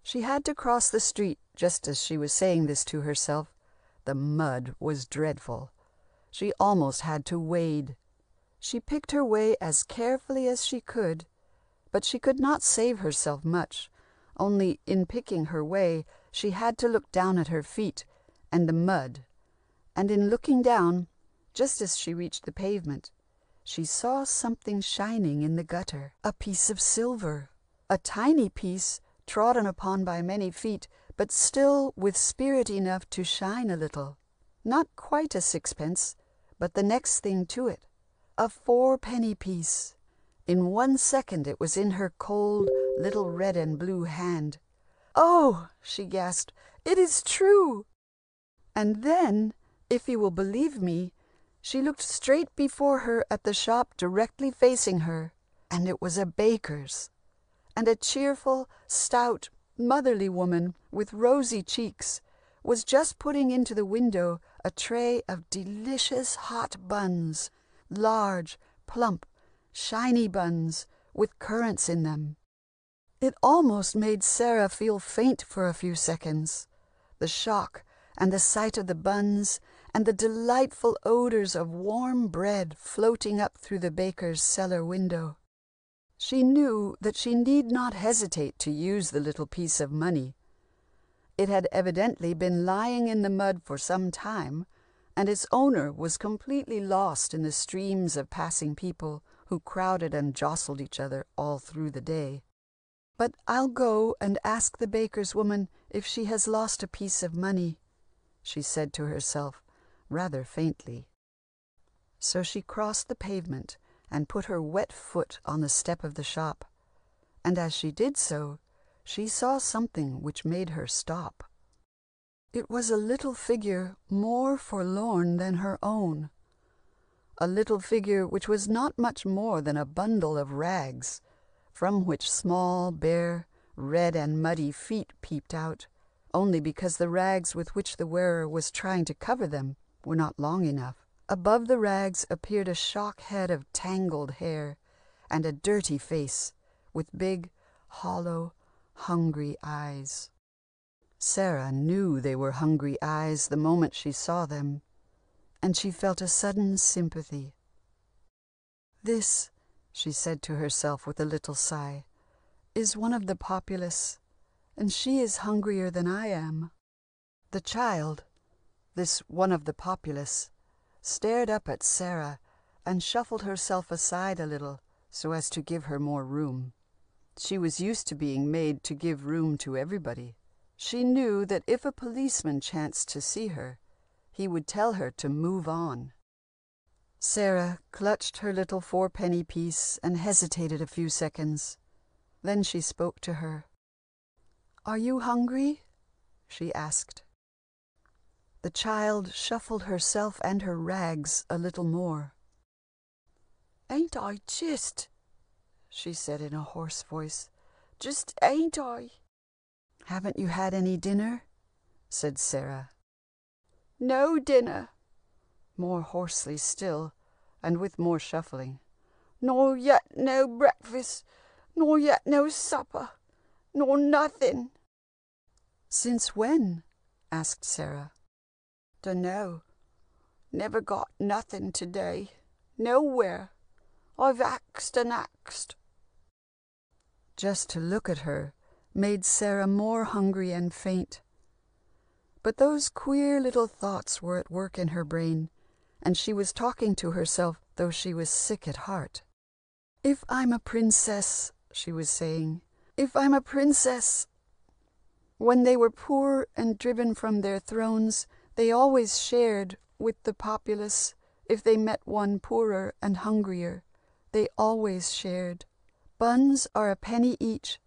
She had to cross the street just as she was saying this to herself. The mud was dreadful. She almost had to wade. She picked her way as carefully as she could, but she could not save herself much. Only in picking her way she had to look down at her feet and the mud, and in looking down, just as she reached the pavement, she saw something shining in the gutter, a piece of silver, a tiny piece trodden upon by many feet, but still with spirit enough to shine a little. Not quite a sixpence, but the next thing to it, a 4-penny piece. In 1 second it was in her cold little red and blue hand. "Oh," she gasped, "it is true!" And then, if you will believe me, she looked straight before her at the shop directly facing her, and it was a baker's. And a cheerful, stout, motherly woman with rosy cheeks was just putting into the window a tray of delicious hot buns, large, plump, shiny buns with currants in them. It almost made Sara feel faint for a few seconds. The shock and the sight of the buns and the delightful odors of warm bread floating up through the baker's cellar window. She knew that she need not hesitate to use the little piece of money. It had evidently been lying in the mud for some time, and its owner was completely lost in the streams of passing people who crowded and jostled each other all through the day. "But I'll go and ask the baker's woman if she has lost a piece of money," she said to herself, rather faintly. So she crossed the pavement and put her wet foot on the step of the shop, and as she did so, she saw something which made her stop. It was a little figure more forlorn than her own, a little figure which was not much more than a bundle of rags, from which small, bare, red and muddy feet peeped out, only because the rags with which the wearer was trying to cover them were not long enough. Above the rags appeared a shock head of tangled hair, and a dirty face, with big, hollow, hungry eyes. Sara knew they were hungry eyes the moment she saw them, and she felt a sudden sympathy. "This," she said to herself with a little sigh, "is one of the populace, and she is hungrier than I am." The child, this one of the populace, stared up at Sara and shuffled herself aside a little so as to give her more room. She was used to being made to give room to everybody. She knew that if a policeman chanced to see her, he would tell her to move on. Sara clutched her little 4-penny piece and hesitated a few seconds. Then she spoke to her. "Are you hungry?" she asked. The child shuffled herself and her rags a little more. "Ain't I jist?" she said in a hoarse voice. just ain't I?" "Haven't you had any dinner?" said Sara. "No dinner," more hoarsely still, and with more shuffling. "Nor yet no breakfast, nor yet no supper, nor nothing." "Since when?" asked Sara. "Dunno. Never got nothing today. Nowhere. I've axed and axed." Just to look at her made Sara more hungry and faint. But those queer little thoughts were at work in her brain, and she was talking to herself though she was sick at heart. "If I'm a princess," she was saying, "if I'm a princess." When they were poor and driven from their thrones, they always shared with the populace. If they met one poorer and hungrier, they always shared. Buns are a penny each.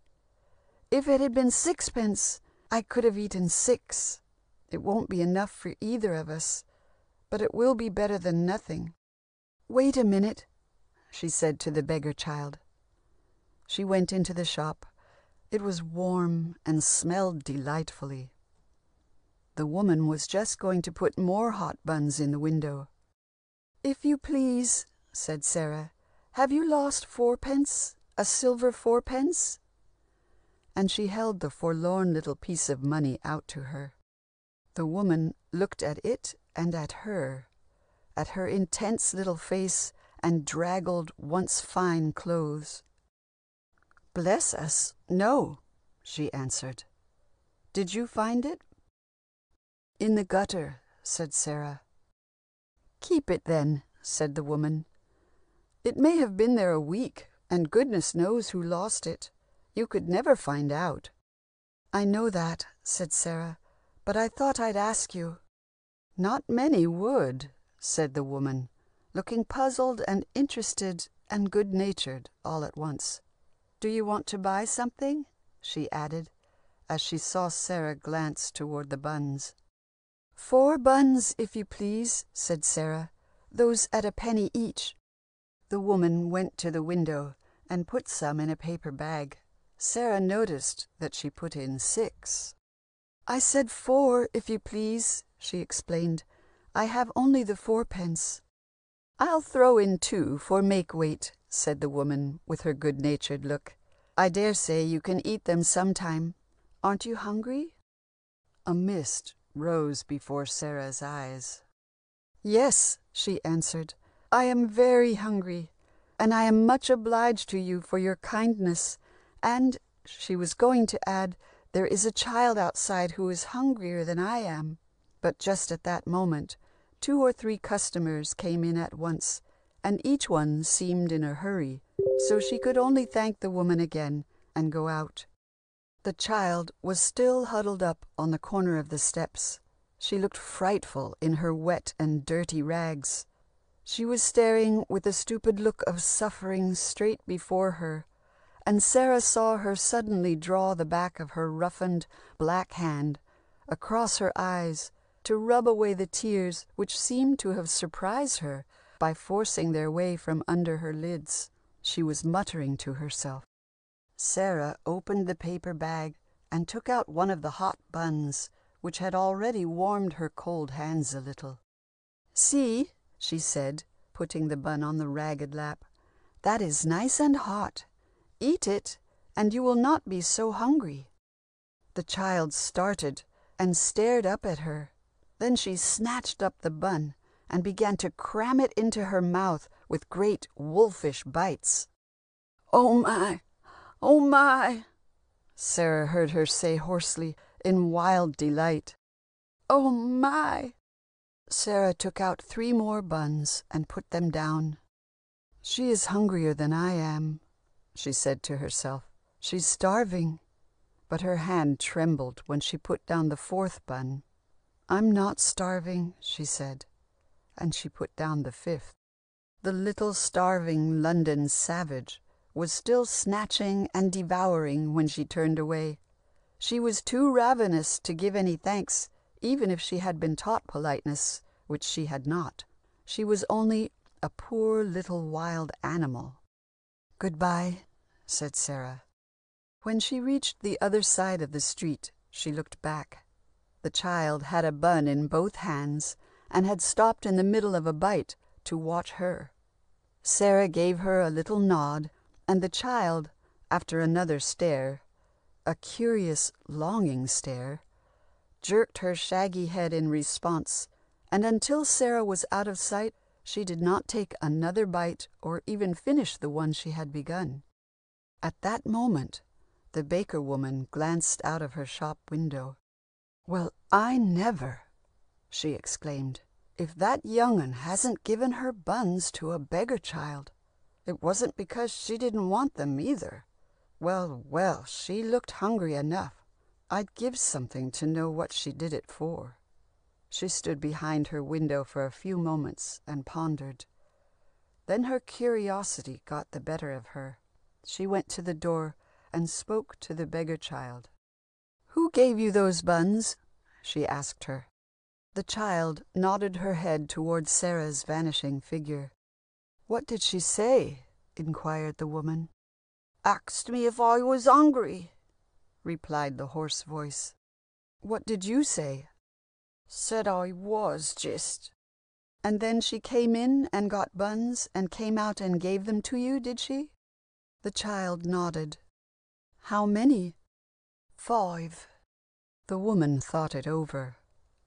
If it had been 6 pence, I could have eaten 6. It won't be enough for either of us, but it will be better than nothing. Wait a minute, she said to the beggar child. She went into the shop. It was warm and smelled delightfully. The woman was just going to put more hot buns in the window. "If you please," said Sara, "have you lost 4 pence? A silver 4 pence?" And she held the forlorn little piece of money out to her. The woman looked at it and at her intense little face and draggled, once fine clothes. "Bless us, no," she answered. "Did you find it?" "In the gutter," said Sara. "Keep it then," said the woman. "It may have been there a week, and goodness knows who lost it. You could never find out." "I know that," said Sara, "but I thought I'd ask you." "Not many would," said the woman, looking puzzled and interested and good-natured all at once. "Do you want to buy something?" she added, as she saw Sara glance toward the buns. "4 buns, if you please," said Sara. "Those at a penny each." The woman went to the window and put some in a paper bag. Sara noticed that she put in 6. "I said 4, if you please," she explained. "I have only the 4 pence." "I'll throw in 2 for make weight," said the woman with her good-natured look. "I dare say you can eat them sometime. Aren't you hungry?" A mist rose before Sara's eyes. "Yes," she answered, "I am very hungry, and I am much obliged to you for your kindness, and," she was going to add, "there is a child outside who is hungrier than I am." But just at that moment 2 or 3 customers came in at once, and each one seemed in a hurry, so she could only thank the woman again and go out. The child was still huddled up on the corner of the steps. She looked frightful in her wet and dirty rags. She was staring with a stupid look of suffering straight before her, and Sara saw her suddenly draw the back of her roughened black hand across her eyes to rub away the tears which seemed to have surprised her by forcing their way from under her lids. She was muttering to herself. Sara opened the paper bag and took out one of the hot buns, which had already warmed her cold hands a little. "See," she said, putting the bun on the ragged lap, "that is nice and hot. Eat it, and you will not be so hungry." The child started and stared up at her. Then she snatched up the bun and began to cram it into her mouth with great wolfish bites. "Oh my! Oh my!" Sara heard her say hoarsely, in wild delight. "Oh my!" Sara took out 3 more buns and put them down. "She is hungrier than I am," she said to herself. "She's starving." But her hand trembled when she put down the 4th bun. "I'm not starving," she said, and she put down the 5th. The little starving London savage was still snatching and devouring when she turned away. She was too ravenous to give any thanks, even if she had been taught politeness, which she had not. She was only a poor little wild animal. "Goodbye," said Sara. When she reached the other side of the street, she looked back. The child had a bun in both hands and had stopped in the middle of a bite to watch her. Sara gave her a little nod, and the child, after another stare, a curious, longing stare, jerked her shaggy head in response, and until Sara was out of sight, she did not take another bite or even finish the one she had begun. At that moment, the baker woman glanced out of her shop window. "Well, I never!" she exclaimed. "If that young 'un hasn't given her buns to a beggar child. It wasn't because she didn't want them either. Well, well, she looked hungry enough. I'd give something to know what she did it for." She stood behind her window for a few moments and pondered. Then her curiosity got the better of her. She went to the door and spoke to the beggar child. "Who gave you those buns?" she asked her. The child nodded her head toward Sara's vanishing figure. "What did she say?" inquired the woman. "Asked me if I was hungry," replied the hoarse voice. "What did you say?" "Said I was, just." "And then she came in and got buns and came out and gave them to you, did she?" The child nodded. "How many?" "5." The woman thought it over.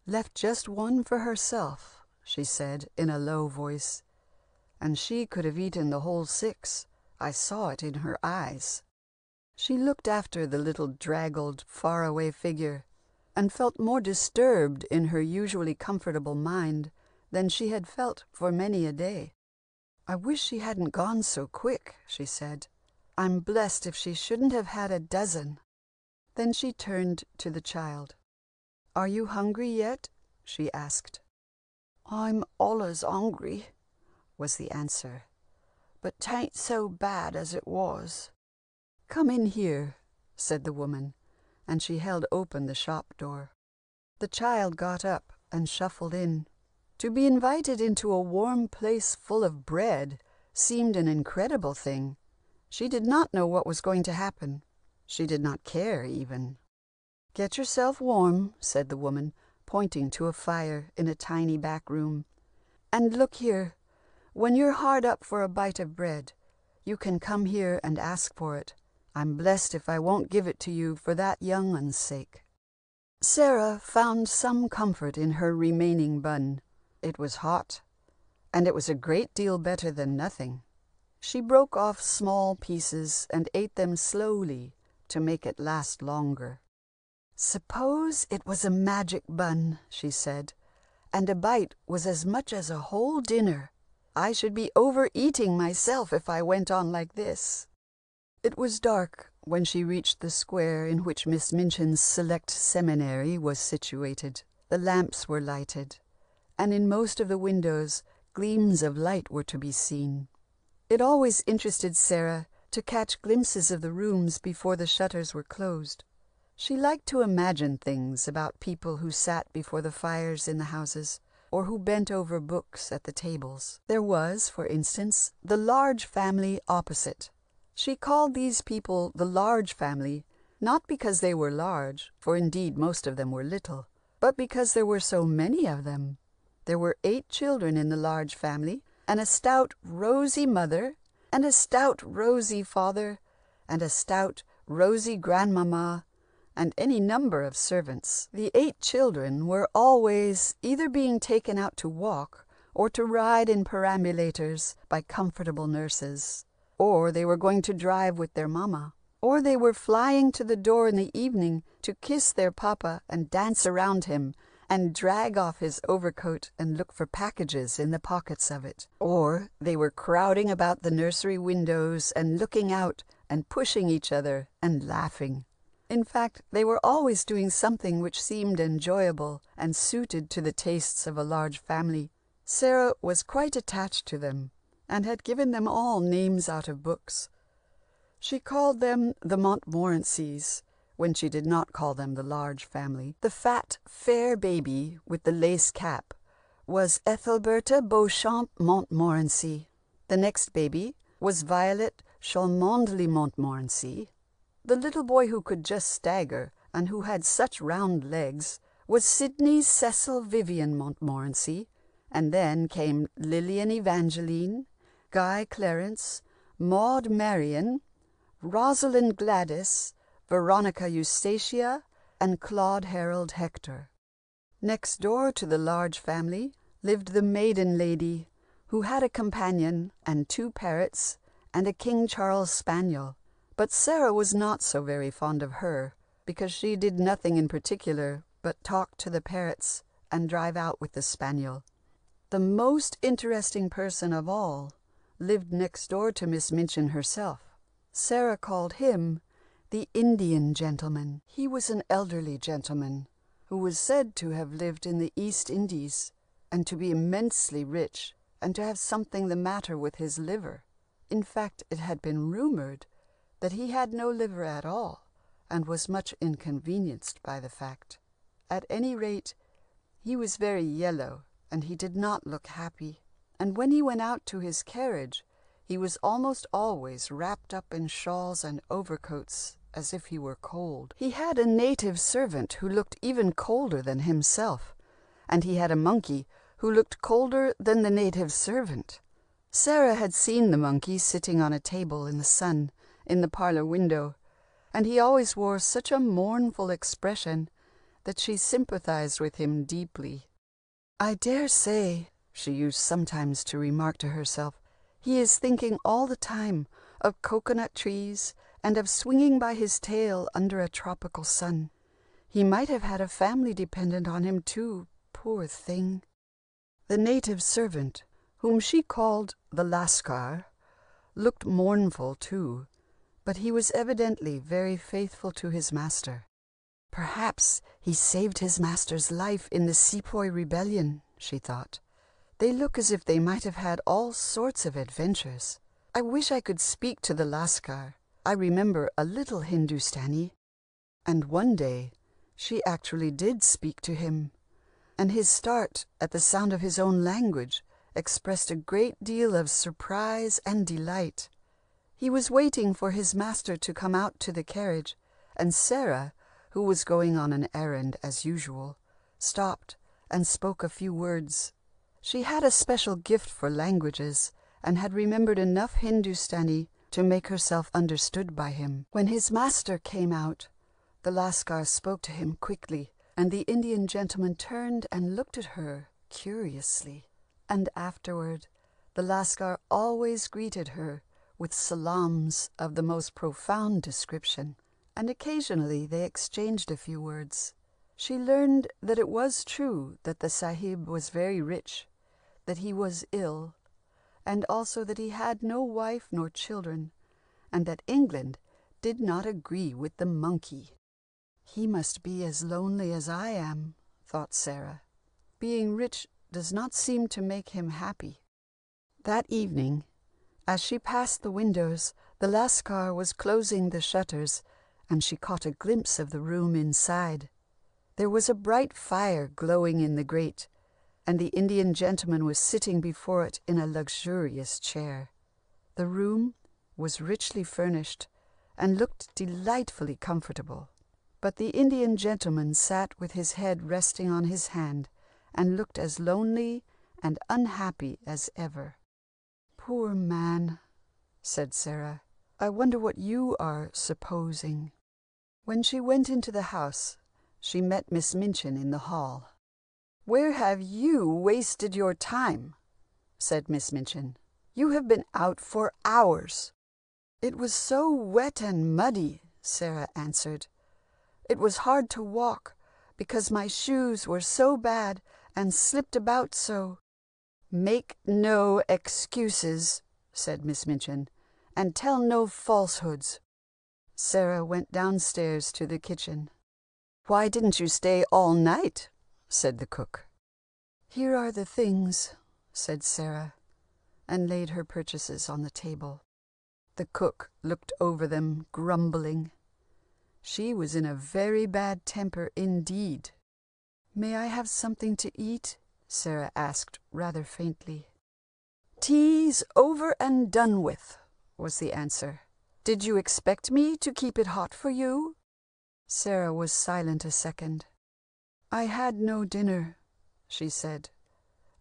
"Left just one for herself," she said in a low voice. "And she could have eaten the whole 6. I saw it in her eyes." She looked after the little draggled, far-away figure, and felt more disturbed in her usually comfortable mind than she had felt for many a day. "I wish she hadn't gone so quick," she said. "I'm blessed if she shouldn't have had a dozen." Then she turned to the child. "Are you hungry yet?" she asked. "I'm allus hungry," was the answer. "But 'tain't so bad as it was." "Come in here," said the woman, and she held open the shop door. The child got up and shuffled in. To be invited into a warm place full of bread seemed an incredible thing. She did not know what was going to happen. She did not care, even. "Get yourself warm," said the woman, pointing to a fire in a tiny back room. "And look here, when you're hard up for a bite of bread, you can come here and ask for it. I'm blessed if I won't give it to you for that young un's sake." Sara found some comfort in her remaining bun. It was hot, and it was a great deal better than nothing. She broke off small pieces and ate them slowly to make it last longer. "Suppose it was a magic bun," she said, "and a bite was as much as a whole dinner. I should be overeating myself if I went on like this." It was dark when she reached the square in which Miss Minchin's select seminary was situated. The lamps were lighted, and in most of the windows gleams of light were to be seen. It always interested Sara to catch glimpses of the rooms before the shutters were closed. She liked to imagine things about people who sat before the fires in the houses, or who bent over books at the tables. There was, for instance, the large family opposite. She called these people the large family, not because they were large, for indeed most of them were little, but because there were so many of them. There were 8 children in the large family, and a stout, rosy mother, and a stout, rosy father, and a stout, rosy grandmamma, and any number of servants. The 8 children were always either being taken out to walk or to ride in perambulators by comfortable nurses, or they were going to drive with their mamma, or they were flying to the door in the evening to kiss their papa and dance around him and drag off his overcoat and look for packages in the pockets of it, or they were crowding about the nursery windows and looking out and pushing each other and laughing. In fact, they were always doing something which seemed enjoyable and suited to the tastes of a large family. Sara was quite attached to them, and had given them all names out of books. She called them the Montmorencys, when she did not call them the large family. The fat, fair baby with the lace cap was Ethelberta Beauchamp Montmorency. The next baby was Violet Cholmondeley Montmorency. The little boy who could just stagger, and who had such round legs, was Sidney Cecil Vivian Montmorency, and then came Lillian Evangeline, Guy Clarence, Maud Marian, Rosalind Gladys, Veronica Eustacia, and Claude Harold Hector. Next door to the large family lived the maiden lady, who had a companion and 2 parrots and a King Charles spaniel. But Sara was not so very fond of her, because she did nothing in particular but talk to the parrots and drive out with the spaniel. The most interesting person of all lived next door to Miss Minchin herself. Sara called him the Indian gentleman. He was an elderly gentleman who was said to have lived in the East Indies and to be immensely rich and to have something the matter with his liver. In fact, it had been rumored that he had no liver at all, and was much inconvenienced by the fact. At any rate, he was very yellow, and he did not look happy, and when he went out to his carriage, he was almost always wrapped up in shawls and overcoats, as if he were cold. He had a native servant who looked even colder than himself, and he had a monkey who looked colder than the native servant. Sara had seen the monkey sitting on a table in the sun, in the parlor window, and he always wore such a mournful expression that she sympathized with him deeply. "I dare say," she used sometimes to remark to herself, "he is thinking all the time of coconut trees and of swinging by his tail under a tropical sun. He might have had a family dependent on him too, poor thing." The native servant, whom she called the Lascar, looked mournful too, but he was evidently very faithful to his master. "Perhaps he saved his master's life in the Sepoy rebellion," she thought. "They look as if they might have had all sorts of adventures. I wish I could speak to the Lascar. I remember a little Hindustani." And one day she actually did speak to him, and his start at the sound of his own language expressed a great deal of surprise and delight. He was waiting for his master to come out to the carriage, and Sara, who was going on an errand as usual, stopped and spoke a few words. She had a special gift for languages, and had remembered enough Hindustani to make herself understood by him. When his master came out, the Lascar spoke to him quickly, and the Indian gentleman turned and looked at her curiously. And afterward, the Lascar always greeted her with salams of the most profound description, and occasionally they exchanged a few words. She learned that it was true that the Sahib was very rich, that he was ill, and also that he had no wife nor children, and that England did not agree with the monkey. "He must be as lonely as I am," thought Sara. "Being rich does not seem to make him happy." That evening, as she passed the windows, the Lascar was closing the shutters, and she caught a glimpse of the room inside. There was a bright fire glowing in the grate, and the Indian gentleman was sitting before it in a luxurious chair. The room was richly furnished and looked delightfully comfortable. But the Indian gentleman sat with his head resting on his hand and looked as lonely and unhappy as ever. "Poor man," said Sara. "I wonder what you are supposing." When she went into the house, she met Miss Minchin in the hall. "Where have you wasted your time?" said Miss Minchin. "You have been out for hours." "It was so wet and muddy," Sara answered. "It was hard to walk, because my shoes were so bad and slipped about so." "Make no excuses," said Miss Minchin, "and tell no falsehoods." Sara went downstairs to the kitchen. "Why didn't you stay all night?" said the cook. "Here are the things," said Sara, and laid her purchases on the table. The cook looked over them, grumbling. She was in a very bad temper indeed. "May I have something to eat?" Sara asked rather faintly. "Tea's over and done with," was the answer. Did you expect me to keep it hot for you?" Sara was silent a second. "I had no dinner," she said,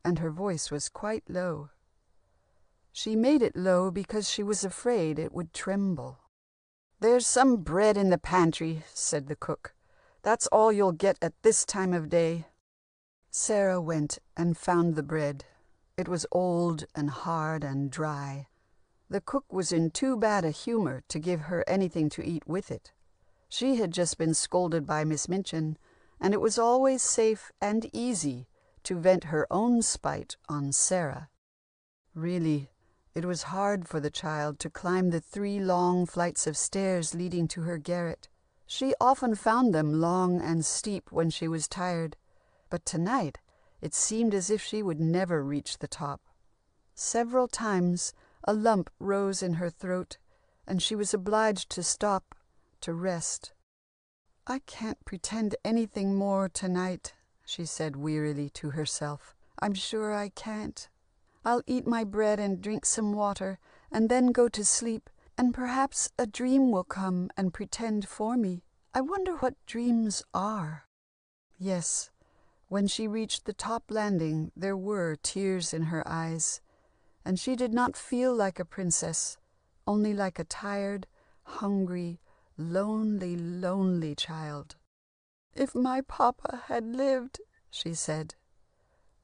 and her voice was quite low. She made it low because she was afraid it would tremble. "There's some bread in the pantry," said the cook. "That's all you'll get at this time of day." Sara went and found the bread. It was old and hard and dry. The cook was in too bad a humor to give her anything to eat with it. She had just been scolded by Miss Minchin, and it was always safe and easy to vent her own spite on Sara. Really, it was hard for the child to climb the 3 long flights of stairs leading to her garret. She often found them long and steep when she was tired, but tonight it seemed as if she would never reach the top. Several times a lump rose in her throat, and she was obliged to stop to rest. "I can't pretend anything more tonight," she said wearily to herself. "I'm sure I can't. I'll eat my bread and drink some water, and then go to sleep, and perhaps a dream will come and pretend for me. I wonder what dreams are." Yes, when she reached the top landing there were tears in her eyes, and she did not feel like a princess, only like a tired, hungry, lonely child. "If my papa had lived," she said,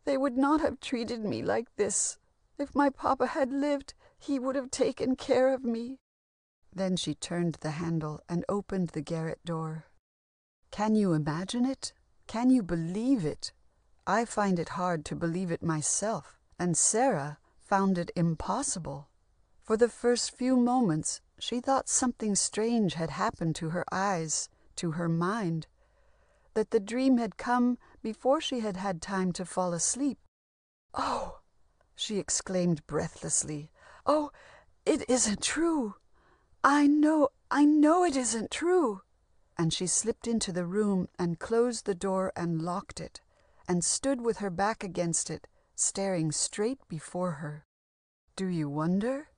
"they would not have treated me like this. If my papa had lived, he would have taken care of me." Then she turned the handle and opened the garret door. Can you imagine it? Can you believe it? I find it hard to believe it myself, and Sara found it impossible. For the first few moments she thought something strange had happened to her eyes, to her mind, that the dream had come before she had had time to fall asleep. "Oh!" she exclaimed breathlessly. "Oh, it isn't true! I know it isn't true!" And she slipped into the room and closed the door and locked it, and stood with her back against it, staring straight before her. Do you wonder?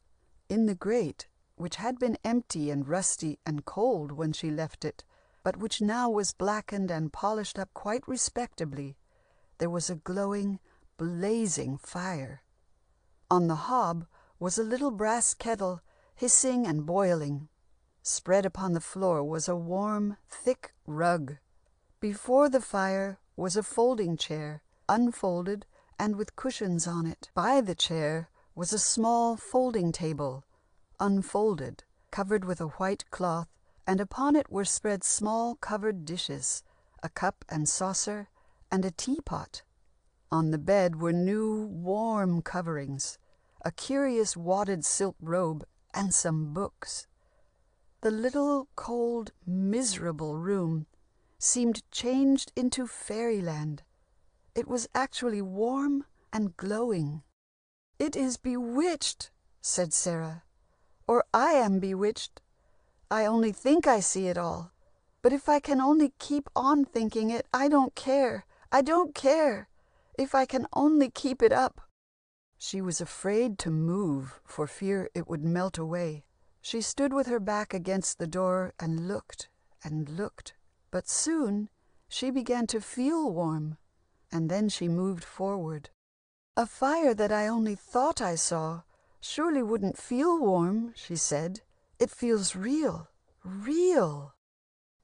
In the grate, which had been empty and rusty and cold when she left it, but which now was blackened and polished up quite respectably, there was a glowing, blazing fire. On the hob was a little brass kettle, hissing and boiling. Spread upon the floor was a warm, thick rug. Before the fire was a folding chair, unfolded and with cushions on it. By the chair was a small folding table, unfolded, covered with a white cloth, and upon it were spread small covered dishes, a cup and saucer, and a teapot. On the bed were new, warm coverings, a curious wadded silk robe, and some books. The little, cold, miserable room seemed changed into fairyland. It was actually warm and glowing. "It is bewitched," said Sara. "Or I am bewitched. I only think I see it all. But if I can only keep on thinking it, I don't care. I don't care. If I can only keep it up." She was afraid to move for fear it would melt away. She stood with her back against the door and looked, but soon she began to feel warm, and then she moved forward. "A fire that I only thought I saw surely wouldn't feel warm," she said. "It feels real, real."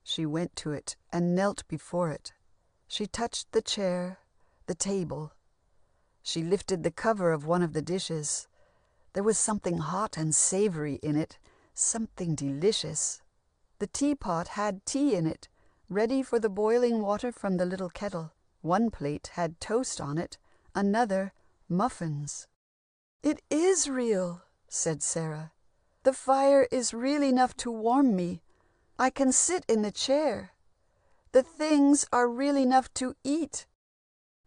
She went to it and knelt before it. She touched the chair, the table. She lifted the cover of one of the dishes. There was something hot and savory in it, something delicious. The teapot had tea in it, ready for the boiling water from the little kettle. One plate had toast on it, another muffins. "It is real," said Sara. "The fire is real enough to warm me. I can sit in the chair. The things are real enough to eat."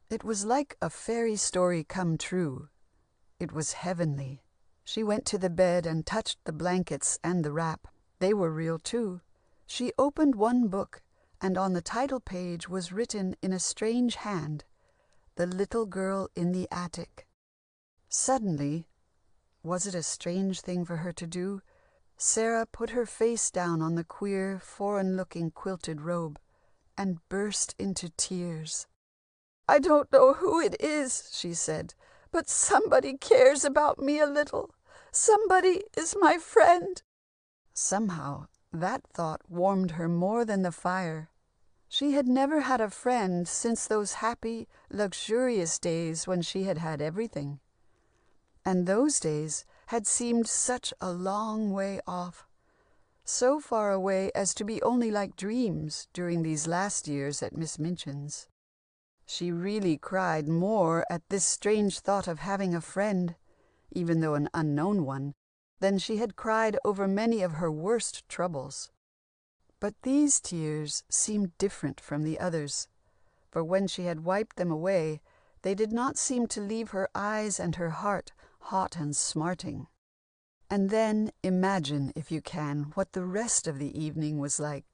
It was like a fairy story come true. It was heavenly. She went to the bed and touched the blankets and the wrap. They were real too. She opened one book, and on the title page was written in a strange hand, "The Little Girl in the Attic." Suddenly, was it a strange thing for her to do? Sara put her face down on the queer, foreign-looking quilted robe and burst into tears. "I don't know who it is," she said, "but somebody cares about me a little. Somebody is my friend." Somehow that thought warmed her more than the fire. She had never had a friend since those happy, luxurious days when she had had everything. And those days had seemed such a long way off, so far away as to be only like dreams during these last years at Miss Minchin's. She really cried more at this strange thought of having a friend, even though an unknown one, than she had cried over many of her worst troubles. But these tears seemed different from the others, for when she had wiped them away, they did not seem to leave her eyes and her heart hot and smarting. And then imagine, if you can, what the rest of the evening was like.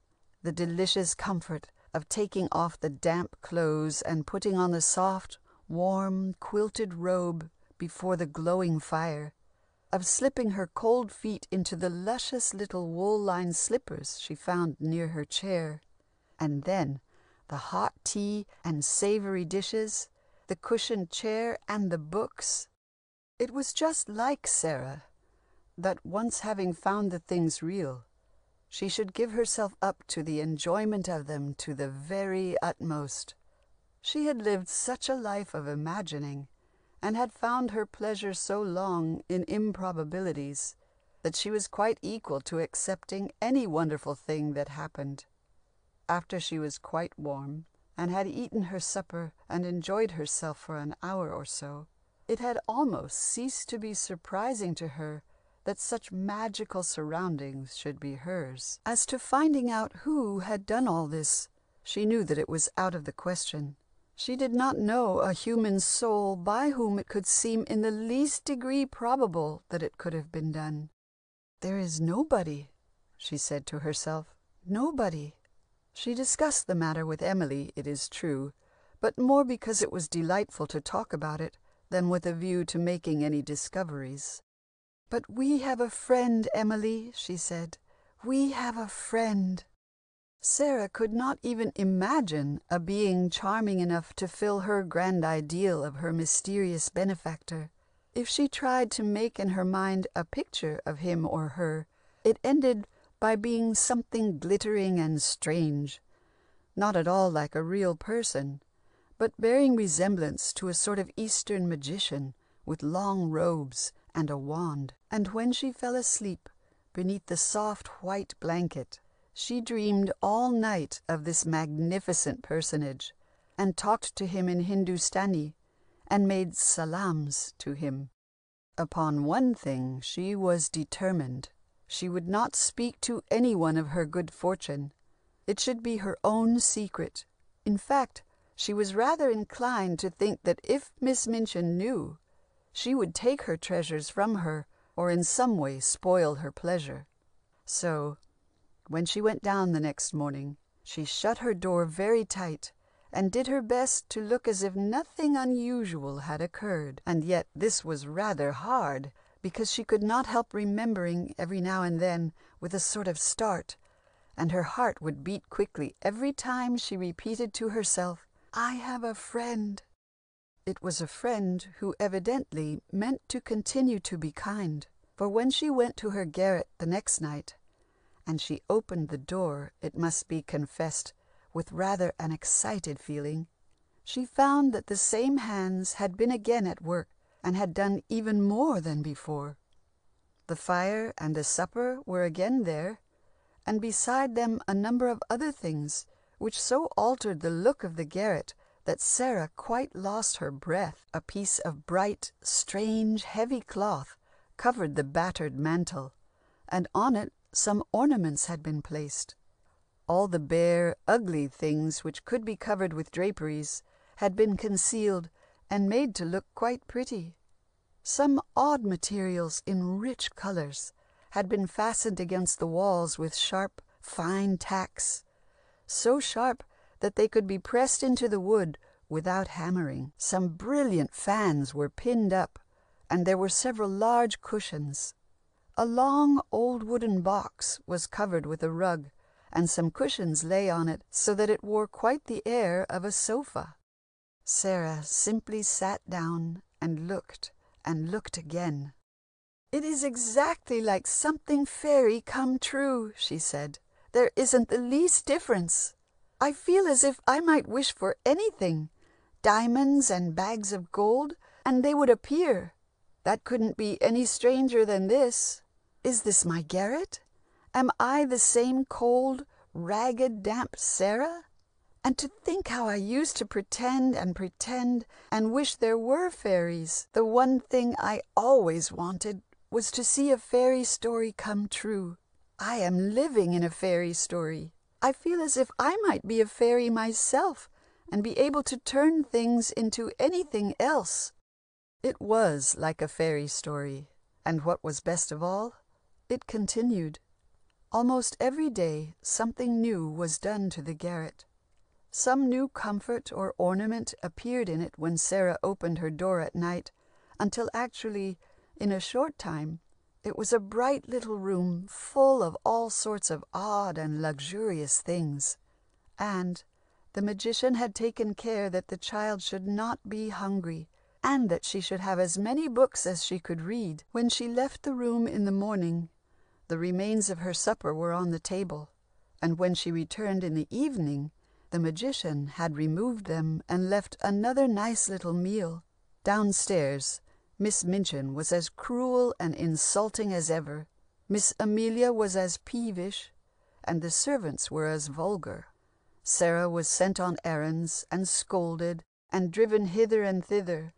The delicious comfort of taking off the damp clothes and putting on the soft, warm, quilted robe before the glowing fire, of slipping her cold feet into the luscious little wool-lined slippers she found near her chair, and then the hot tea and savory dishes, the cushioned chair and the books. It was just like Sara, that once having found the things real, she should give herself up to the enjoyment of them to the very utmost. She had lived such a life of imagining, and had found her pleasure so long in improbabilities, that she was quite equal to accepting any wonderful thing that happened. After she was quite warm, and had eaten her supper and enjoyed herself for an hour or so, it had almost ceased to be surprising to her that such magical surroundings should be hers. As to finding out who had done all this, she knew that it was out of the question. She did not know a human soul by whom it could seem in the least degree probable that it could have been done. "There is nobody," she said to herself, "nobody." She discussed the matter with Emily, it is true, but more because it was delightful to talk about it than with a view to making any discoveries. "But we have a friend, Emily," she said. "We have a friend." Sara could not even imagine a being charming enough to fill her grand ideal of her mysterious benefactor. If she tried to make in her mind a picture of him or her, it ended by being something glittering and strange, not at all like a real person, but bearing resemblance to a sort of Eastern magician with long robes and a wand. And when she fell asleep beneath the soft white blanket, she dreamed all night of this magnificent personage, and talked to him in Hindustani, and made salams to him. Upon one thing she was determined. She would not speak to anyone of her good fortune. It should be her own secret. In fact, she was rather inclined to think that if Miss Minchin knew, she would take her treasures from her, or in some way spoil her pleasure. So, when she went down the next morning, she shut her door very tight, and did her best to look as if nothing unusual had occurred. And yet this was rather hard, because she could not help remembering every now and then, with a sort of start, and her heart would beat quickly every time she repeated to herself, "I have a friend." It was a friend who evidently meant to continue to be kind, for when she went to her garret the next night, and she opened the door, it must be confessed, with rather an excited feeling, she found that the same hands had been again at work, and had done even more than before. The fire and the supper were again there, and beside them a number of other things, which so altered the look of the garret that Sara quite lost her breath. A piece of bright, strange, heavy cloth covered the battered mantel, and on it some ornaments had been placed. All the bare, ugly things which could be covered with draperies had been concealed and made to look quite pretty. Some odd materials in rich colors had been fastened against the walls with sharp, fine tacks, so sharp that they could be pressed into the wood without hammering. Some brilliant fans were pinned up, and there were several large cushions. A long old wooden box was covered with a rug, and some cushions lay on it so that it wore quite the air of a sofa. Sara simply sat down and looked again. "It is exactly like something fairy come true," she said. "There isn't the least difference. I feel as if I might wish for anything, diamonds and bags of gold, and they would appear. That couldn't be any stranger than this. Is this my garret? Am I the same cold, ragged, damp Sara? And to think how I used to pretend and wish there were fairies. The one thing I always wanted was to see a fairy story come true. I am living in a fairy story. I feel as if I might be a fairy myself and be able to turn things into anything else." It was like a fairy story, and what was best of all, it continued. Almost every day something new was done to the garret. Some new comfort or ornament appeared in it when Sara opened her door at night, until actually, in a short time, it was a bright little room full of all sorts of odd and luxurious things. And the magician had taken care that the child should not be hungry, and that she should have as many books as she could read. When she left the room in the morning, the remains of her supper were on the table, and when she returned in the evening, the magician had removed them and left another nice little meal. Downstairs, Miss Minchin was as cruel and insulting as ever. Miss Amelia was as peevish, and the servants were as vulgar. Sara was sent on errands and scolded and driven hither and thither,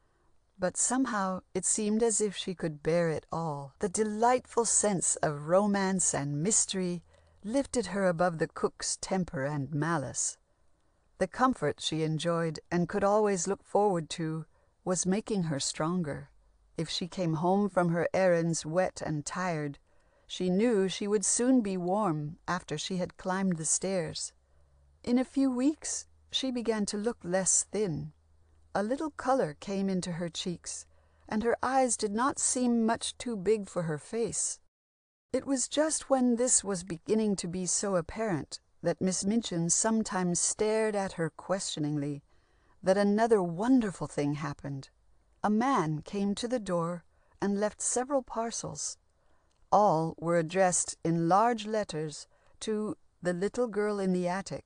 but somehow it seemed as if she could bear it all. The delightful sense of romance and mystery lifted her above the cook's temper and malice. The comfort she enjoyed and could always look forward to was making her stronger. If she came home from her errands wet and tired, she knew she would soon be warm after she had climbed the stairs. In a few weeks she began to look less thin. A little color came into her cheeks, and her eyes did not seem much too big for her face. It was just when this was beginning to be so apparent that Miss Minchin sometimes stared at her questioningly that another wonderful thing happened. A man came to the door and left several parcels. All were addressed in large letters to "the little girl in the attic."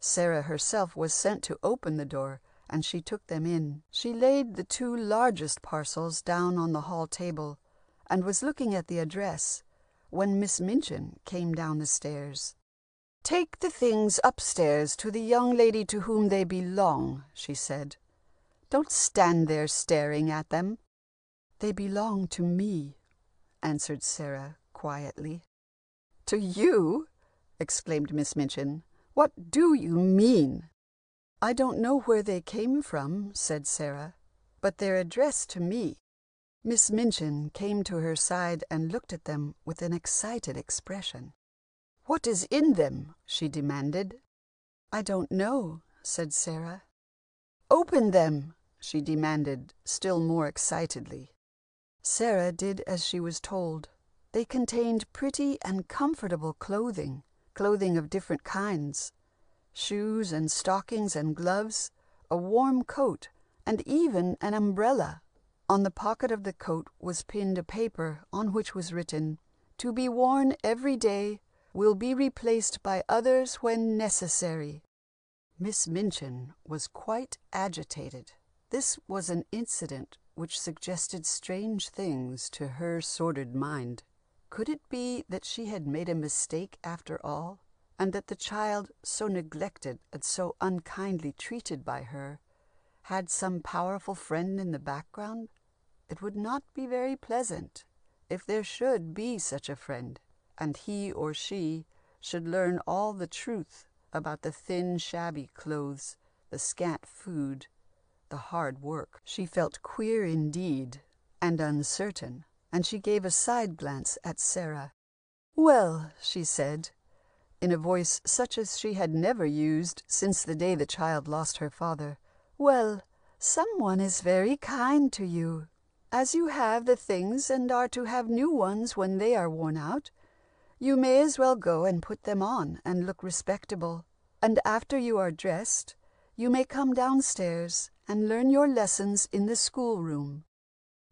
Sara herself was sent to open the door, and she took them in. She laid the 2 largest parcels down on the hall table and was looking at the address when Miss Minchin came down the stairs. "Take the things upstairs to the young lady to whom they belong," she said. "Don't stand there staring at them." "They belong to me," answered Sara quietly. "To you?" exclaimed Miss Minchin. "What do you mean?" "I don't know where they came from," said Sara, "but they're addressed to me." Miss Minchin came to her side and looked at them with an excited expression. "What is in them?" she demanded. "I don't know," said Sara. "Open them," she demanded, still more excitedly. Sara did as she was told. They contained pretty and comfortable clothing of different kinds, shoes and stockings and gloves, a warm coat, and even an umbrella. On the pocket of the coat was pinned a paper on which was written, "To be worn every day, will be replaced by others when necessary." Miss Minchin was quite agitated. This was an incident which suggested strange things to her sordid mind. Could it be that she had made a mistake after all, and that the child, so neglected and so unkindly treated by her, had some powerful friend in the background? It would not be very pleasant if there should be such a friend, and he or she should learn all the truth about the thin, shabby clothes, the scant food, the hard work. She felt queer indeed, and uncertain, and she gave a side glance at Sara. "Well," she said, in a voice such as she had never used since the day the child lost her father, "well, someone is very kind to you, As you have the things and are to have new ones when they are worn out, you may as well go and put them on and look respectable. And after you are dressed, you may come downstairs and learn your lessons in the schoolroom."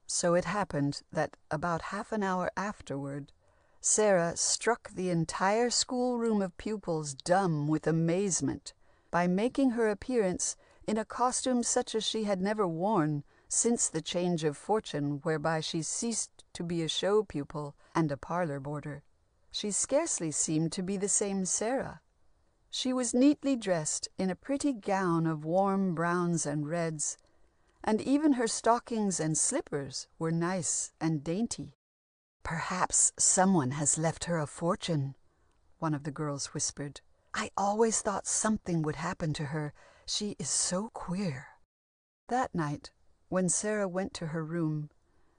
So it happened that about half an hour afterward, Sara struck the entire schoolroom of pupils dumb with amazement by making her appearance in a costume such as she had never worn since the change of fortune whereby she ceased to be a show pupil and a parlor boarder. She scarcely seemed to be the same Sara. She was neatly dressed in a pretty gown of warm browns and reds, and even her stockings and slippers were nice and dainty. "Perhaps someone has left her a fortune," one of the girls whispered. "I always thought something would happen to her. She is so queer." That night, when Sara went to her room,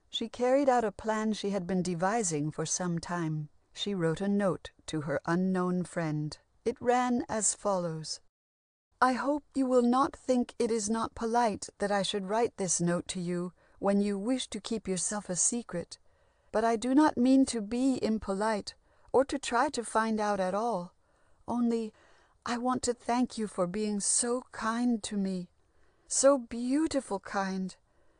she carried out a plan she had been devising for some time. She wrote a note to her unknown friend. It ran as follows: "I hope you will not think it is not polite that I should write this note to you when you wish to keep yourself a secret, but I do not mean to be impolite or to try to find out at all. Only I want to thank you for being so kind to me, so beautiful kind,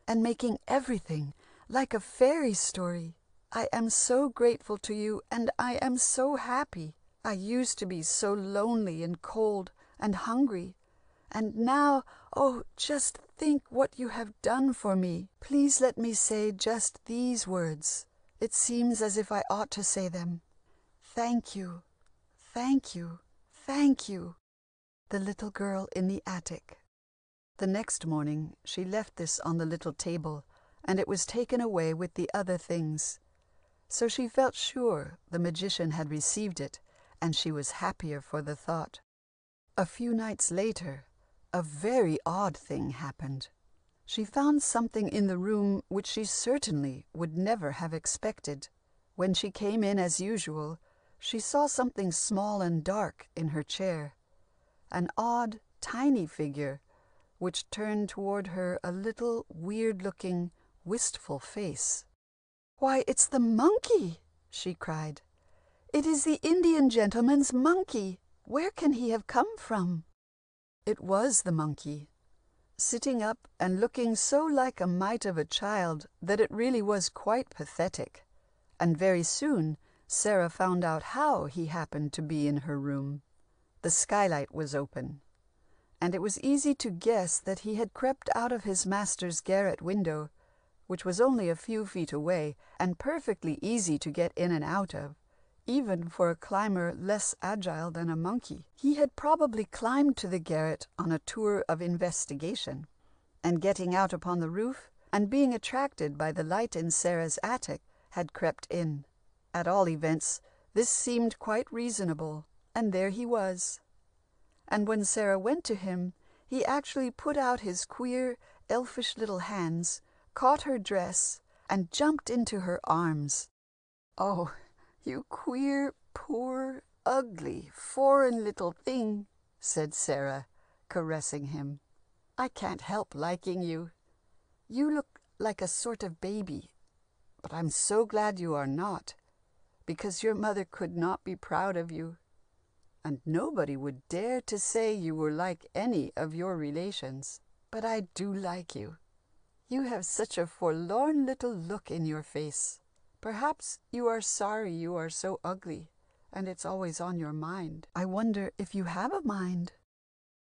and making everything like a fairy story. I am so grateful to you, and I am so happy. I used to be so lonely and cold and hungry, and now, oh, just think what you have done for me. Please let me say just these words. It seems as if I ought to say them. Thank you, thank you, thank you. The little girl in the attic." The next morning she left this on the little table, and it was taken away with the other things. So she felt sure the magician had received it, and she was happier for the thought. A few nights later, a very odd thing happened. She found something in the room which she certainly would never have expected. When she came in as usual, she saw something small and dark in her chair, an odd, tiny figure, which turned toward her a little, weird-looking, wistful face. "Why, it's the monkey!" she cried. "It is the Indian gentleman's monkey! Where can he have come from?" It was the monkey, sitting up and looking so like a mite of a child that it really was quite pathetic. And very soon Sara found out how he happened to be in her room. The skylight was open, and it was easy to guess that he had crept out of his master's garret window, which was only a few feet away and perfectly easy to get in and out of, even for a climber less agile than a monkey. He had probably climbed to the garret on a tour of investigation, and getting out upon the roof, and being attracted by the light in Sara's attic, had crept in. At all events, this seemed quite reasonable, and there he was. And when Sara went to him, he actually put out his queer, elfish little hands, caught her dress, and jumped into her arms. "Oh, you queer, poor, ugly, foreign little thing," said Sara, caressing him. "I can't help liking you. You look like a sort of baby, but I'm so glad you are not, because your mother could not be proud of you, and nobody would dare to say you were like any of your relations. But I do like you. You have such a forlorn little look in your face. Perhaps you are sorry you are so ugly, and it's always on your mind. I wonder if you have a mind."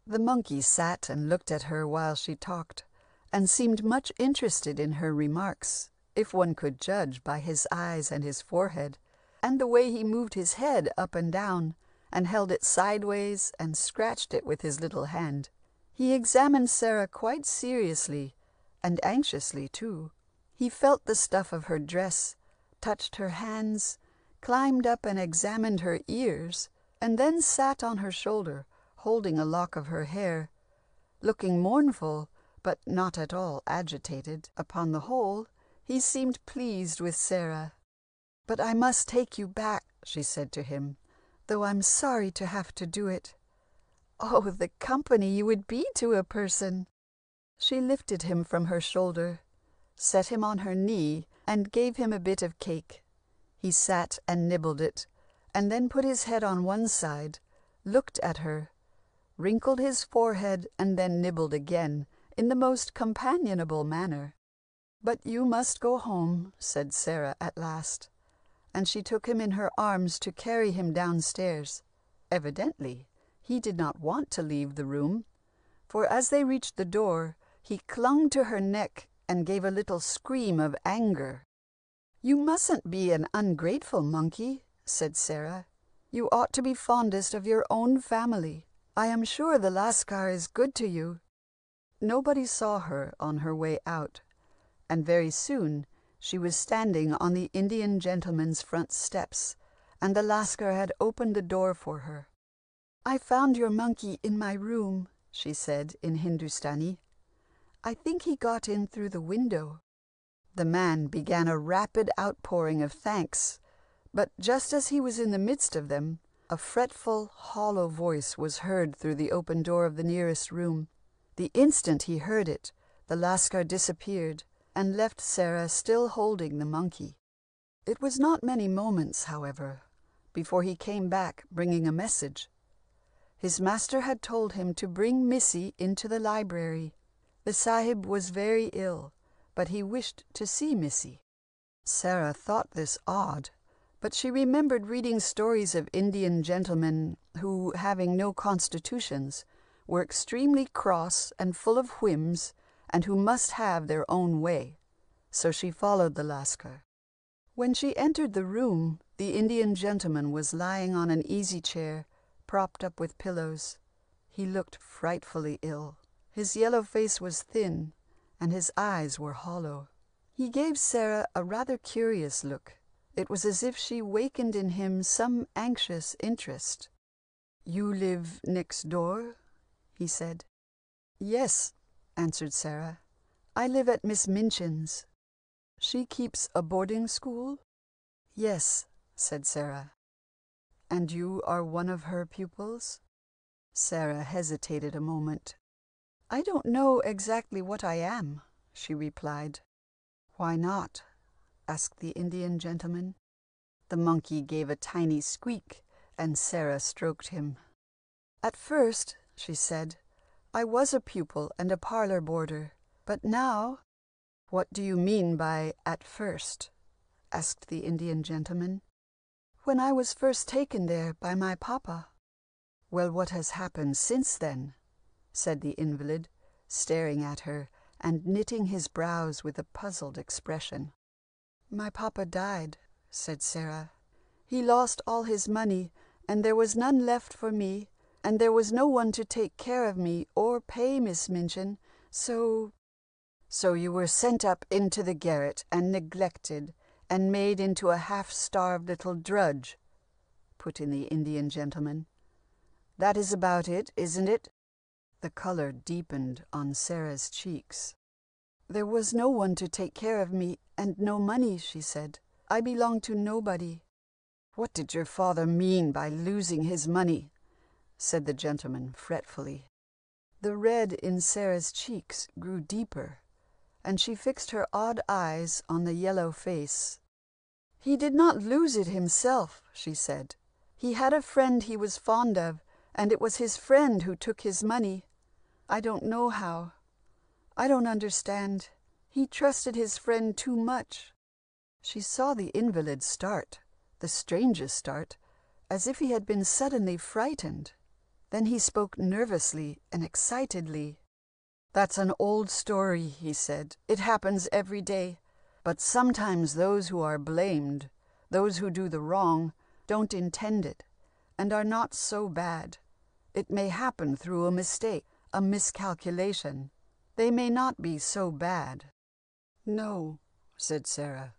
The monkey sat and looked at her while she talked, and seemed much interested in her remarks, if one could judge by his eyes and his forehead, and the way he moved his head up and down, and held it sideways and scratched it with his little hand. He examined Sara quite seriously, and anxiously too. He felt the stuff of her dress, touched her hands, climbed up and examined her ears, and then sat on her shoulder, holding a lock of her hair, looking mournful, but not at all agitated. Upon the whole, he seemed pleased with Sara. "But I must take you back," she said to him, "though I'm sorry to have to do it. Oh, the company you would be to a person!" She lifted him from her shoulder, set him on her knee, and gave him a bit of cake. He sat and nibbled it, and then put his head on one side, looked at her, wrinkled his forehead, and then nibbled again, in the most companionable manner. "But you must go home," said Sara at last, and she took him in her arms to carry him downstairs. Evidently, he did not want to leave the room, for as they reached the door, he clung to her neck and gave a little scream of anger. "You mustn't be an ungrateful monkey," said Sara. "You ought to be fondest of your own family. I am sure the Lascar is good to you." Nobody saw her on her way out, and very soon she was standing on the Indian gentleman's front steps, and the Lascar had opened the door for her. "I found your monkey in my room," she said in Hindustani. "I think he got in through the window." The man began a rapid outpouring of thanks, but just as he was in the midst of them, a fretful, hollow voice was heard through the open door of the nearest room. The instant he heard it, the Lascar disappeared, and left Sara still holding the monkey. It was not many moments, however, before he came back bringing a message. His master had told him to bring Missy into the library. The Sahib was very ill, but he wished to see Missy. Sara thought this odd, but she remembered reading stories of Indian gentlemen who, having no constitutions, were extremely cross and full of whims, and who must have their own way. So she followed the Lascar. When she entered the room, the Indian gentleman was lying on an easy chair, propped up with pillows. He looked frightfully ill. His yellow face was thin, and his eyes were hollow. He gave Sara a rather curious look. It was as if she wakened in him some anxious interest. "You live next door?" he said. "Yes," answered Sara. "I live at Miss Minchin's." "She keeps a boarding school?" "Yes," said Sara. "And you are one of her pupils?" Sara hesitated a moment. "I don't know exactly what I am," she replied. "Why not?" asked the Indian gentleman. The monkey gave a tiny squeak, and Sara stroked him. "At first," she said, "I was a pupil and a parlor boarder, but now—" "What do you mean by 'at first'?" asked the Indian gentleman. "When I was first taken there by my papa." "Well, what has happened since then?" said the invalid, staring at her and knitting his brows with a puzzled expression. "My papa died," said Sara. "He lost all his money, and there was none left for me, and there was no one to take care of me or pay Miss Minchin, so—" "So you were sent up into the garret and neglected and made into a half-starved little drudge," put in the Indian gentleman. "That is about it, isn't it?" The color deepened on Sara's cheeks. "There was no one to take care of me, and no money," she said. "I belonged to nobody." "What did your father mean by losing his money?" said the gentleman fretfully. The red in Sara's cheeks grew deeper, and she fixed her odd eyes on the yellow face. "He did not lose it himself," she said. "He had a friend he was fond of, and it was his friend who took his money. I don't know how. I don't understand. He trusted his friend too much." She saw the invalid start, the strangest start, as if he had been suddenly frightened. Then he spoke nervously and excitedly. "That's an old story," he said. "It happens every day. But sometimes those who are blamed, those who do the wrong, don't intend it, and are not so bad. It may happen through a mistake, a miscalculation. They may not be so bad." "No," said Sara,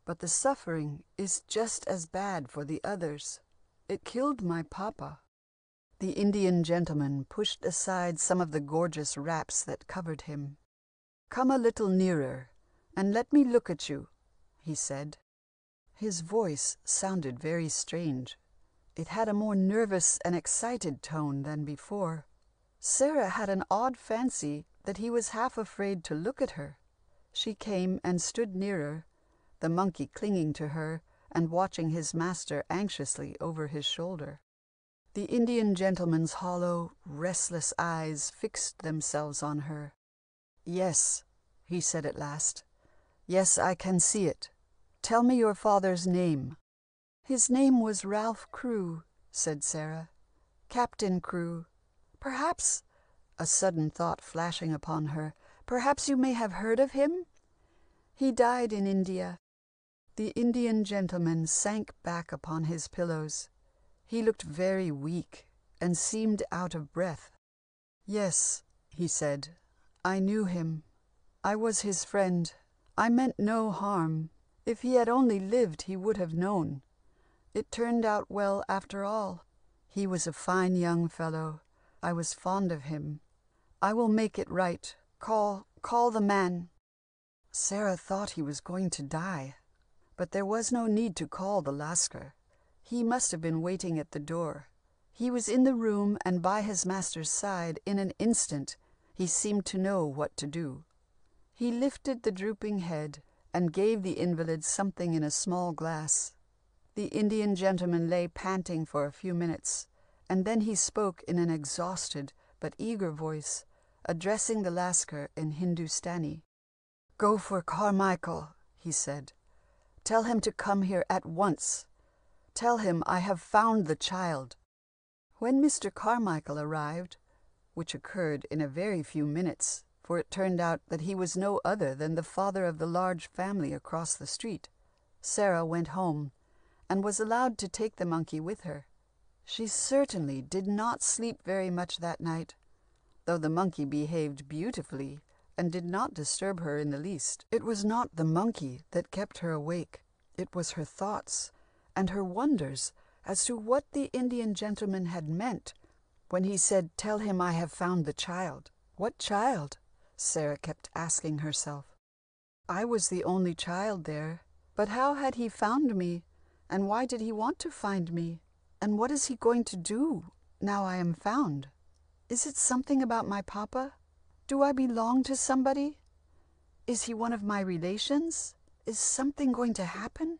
"but the suffering is just as bad for the others. It killed my papa." The Indian gentleman pushed aside some of the gorgeous wraps that covered him. "Come a little nearer, and let me look at you," he said. His voice sounded very strange. It had a more nervous and excited tone than before. Sara had an odd fancy that he was half afraid to look at her. She came and stood nearer, the monkey clinging to her and watching his master anxiously over his shoulder. The Indian gentleman's hollow, restless eyes fixed themselves on her. "Yes," he said at last. "Yes, I can see it. Tell me your father's name." "His name was Ralph Crewe," said Sara. "Captain Crewe. Perhaps," a sudden thought flashing upon her, "perhaps you may have heard of him? He died in India." The Indian gentleman sank back upon his pillows. He looked very weak and seemed out of breath. "Yes," he said, "I knew him. I was his friend. I meant no harm. If he had only lived, he would have known. It turned out well after all. He was a fine young fellow. I was fond of him. I will make it right. Call the man." Sara thought he was going to die, but there was no need to call the Lascar. He must have been waiting at the door. He was in the room and by his master's side in an instant. He seemed to know what to do. He lifted the drooping head and gave the invalid something in a small glass. The Indian gentleman lay panting for a few minutes, and then he spoke in an exhausted but eager voice, addressing the Lascar in Hindustani. "Go for Carmichael," he said. "Tell him to come here at once. Tell him I have found the child." When Mr. Carmichael arrived, which occurred in a very few minutes, for it turned out that he was no other than the father of the large family across the street, Sara went home, and was allowed to take the monkey with her. She certainly did not sleep very much that night, though the monkey behaved beautifully and did not disturb her in the least. It was not the monkey that kept her awake. It was her thoughts and her wonders as to what the Indian gentleman had meant when he said, "Tell him I have found the child." What child? Sara kept asking herself. I was the only child there, but how had he found me, and why did he want to find me? And what is he going to do now I am found? Is it something about my papa? Do I belong to somebody? Is he one of my relations? Is something going to happen?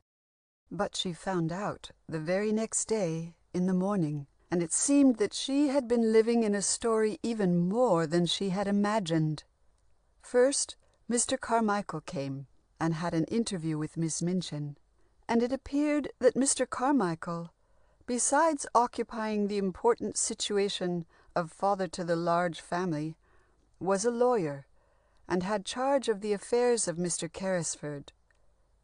But she found out the very next day in the morning, and it seemed that she had been living in a story even more than she had imagined. First, Mr. Carmichael came and had an interview with Miss Minchin, and it appeared that Mr. Carmichael, besides occupying the important situation of father to the large family, was a lawyer, and had charge of the affairs of Mr. Carrisford,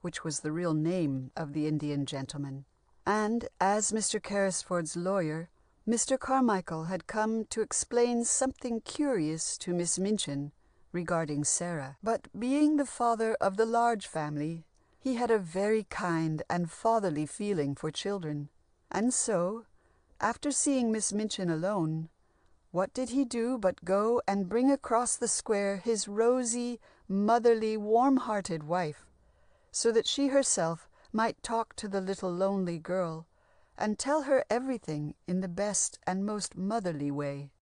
which was the real name of the Indian gentleman. And as Mr. Carrisford's lawyer, Mr. Carmichael had come to explain something curious to Miss Minchin regarding Sara. But being the father of the large family, he had a very kind and fatherly feeling for children. And so, after seeing Miss Minchin alone, what did he do but go and bring across the square his rosy, motherly, warm-hearted wife, so that she herself might talk to the little lonely girl and tell her everything in the best and most motherly way.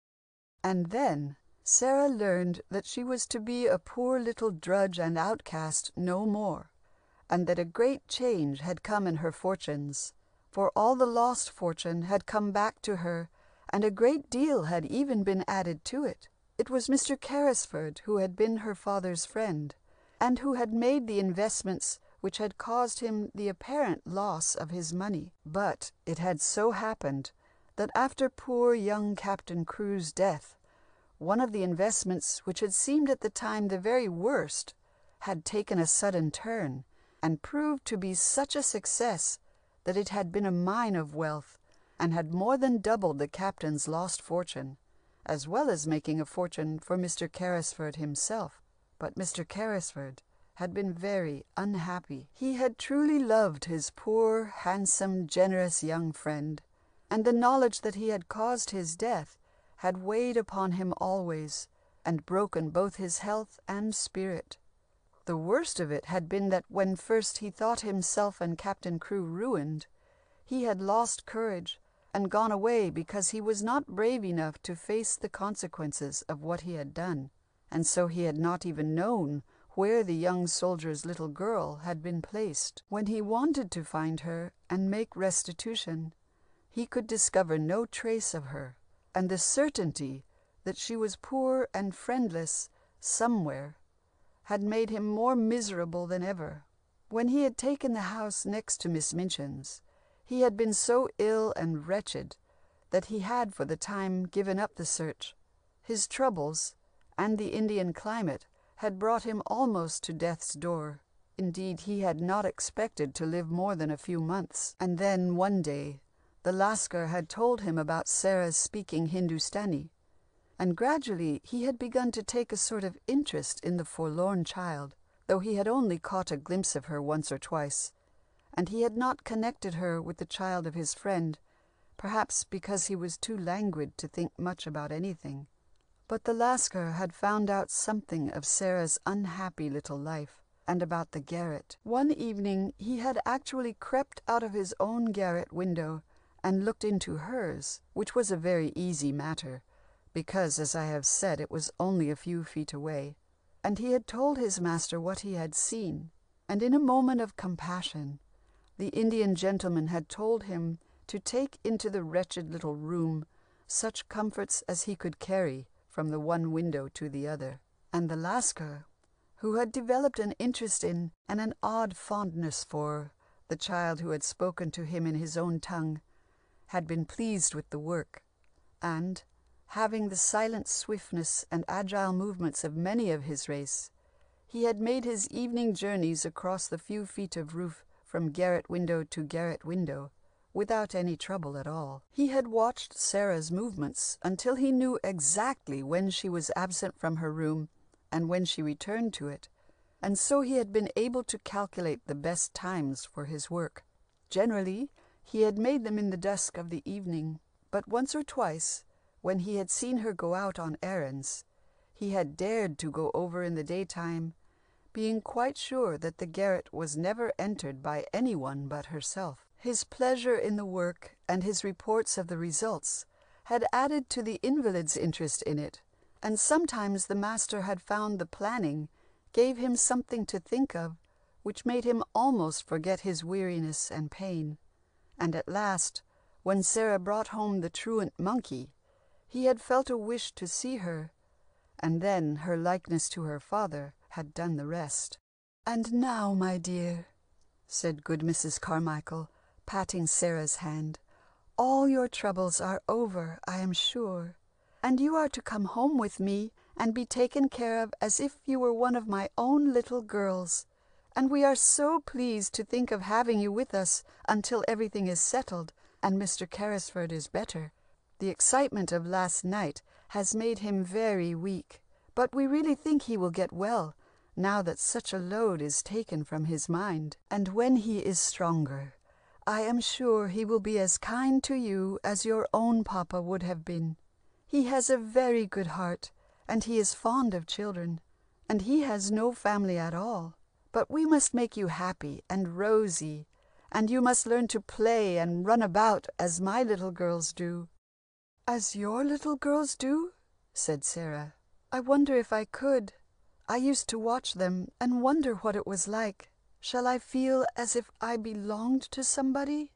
And then Sara learned that she was to be a poor little drudge and outcast no more, and that a great change had come in her fortunes, for all the lost fortune had come back to her, and a great deal had even been added to it. It was Mr. Carrisford who had been her father's friend, and who had made the investments which had caused him the apparent loss of his money. But it had so happened that after poor young Captain Crewe's death, one of the investments which had seemed at the time the very worst had taken a sudden turn, and proved to be such a success that it had been a mine of wealth, and had more than doubled the captain's lost fortune, as well as making a fortune for Mr. Carrisford himself. But Mr. Carrisford had been very unhappy. He had truly loved his poor, handsome, generous young friend, and the knowledge that he had caused his death had weighed upon him always, and broken both his health and spirit. The worst of it had been that when first he thought himself and Captain Crewe ruined, he had lost courage and gone away because he was not brave enough to face the consequences of what he had done, and so he had not even known where the young soldier's little girl had been placed. When he wanted to find her and make restitution, he could discover no trace of her, and the certainty that she was poor and friendless somewhere had made him more miserable than ever. When he had taken the house next to Miss Minchin's, he had been so ill and wretched that he had for the time given up the search. His troubles and the Indian climate had brought him almost to death's door. Indeed, he had not expected to live more than a few months. And then one day the Lascar had told him about Sara's speaking Hindustani, and gradually he had begun to take a sort of interest in the forlorn child, though he had only caught a glimpse of her once or twice, and he had not connected her with the child of his friend, perhaps because he was too languid to think much about anything. But the Lascar had found out something of Sara's unhappy little life, and about the garret. One evening he had actually crept out of his own garret window and looked into hers, which was a very easy matter, because, as I have said, it was only a few feet away. And he had told his master what he had seen, and in a moment of compassion, the Indian gentleman had told him to take into the wretched little room such comforts as he could carry from the one window to the other. And the Lascar, who had developed an interest in and an odd fondness for the child who had spoken to him in his own tongue, had been pleased with the work, and, having the silent swiftness and agile movements of many of his race, he had made his evening journeys across the few feet of roof from garret window to garret window without any trouble at all. He had watched Sara's movements until he knew exactly when she was absent from her room and when she returned to it, and so he had been able to calculate the best times for his work. Generally, he had made them in the dusk of the evening, but once or twice, when he had seen her go out on errands, he had dared to go over in the daytime, being quite sure that the garret was never entered by anyone but herself. His pleasure in the work and his reports of the results had added to the invalid's interest in it, and sometimes the master had found the planning gave him something to think of which made him almost forget his weariness and pain. And at last, when Sara brought home the truant monkey, he had felt a wish to see her, and then her likeness to her father had done the rest. "And now, my dear," said good Mrs. Carmichael, patting Sara's hand, "all your troubles are over, I am sure, and you are to come home with me and be taken care of as if you were one of my own little girls, and we are so pleased to think of having you with us until everything is settled and Mr. Carrisford is better. The excitement of last night has made him very weak, but we really think he will get well, now that such a load is taken from his mind. And when he is stronger, I am sure he will be as kind to you as your own papa would have been. He has a very good heart, and he is fond of children, and he has no family at all. But we must make you happy and rosy, and you must learn to play and run about as my little girls do." "As your little girls do?" said Sara. "I wonder if I could. I used to watch them and wonder what it was like. Shall I feel as if I belonged to somebody?"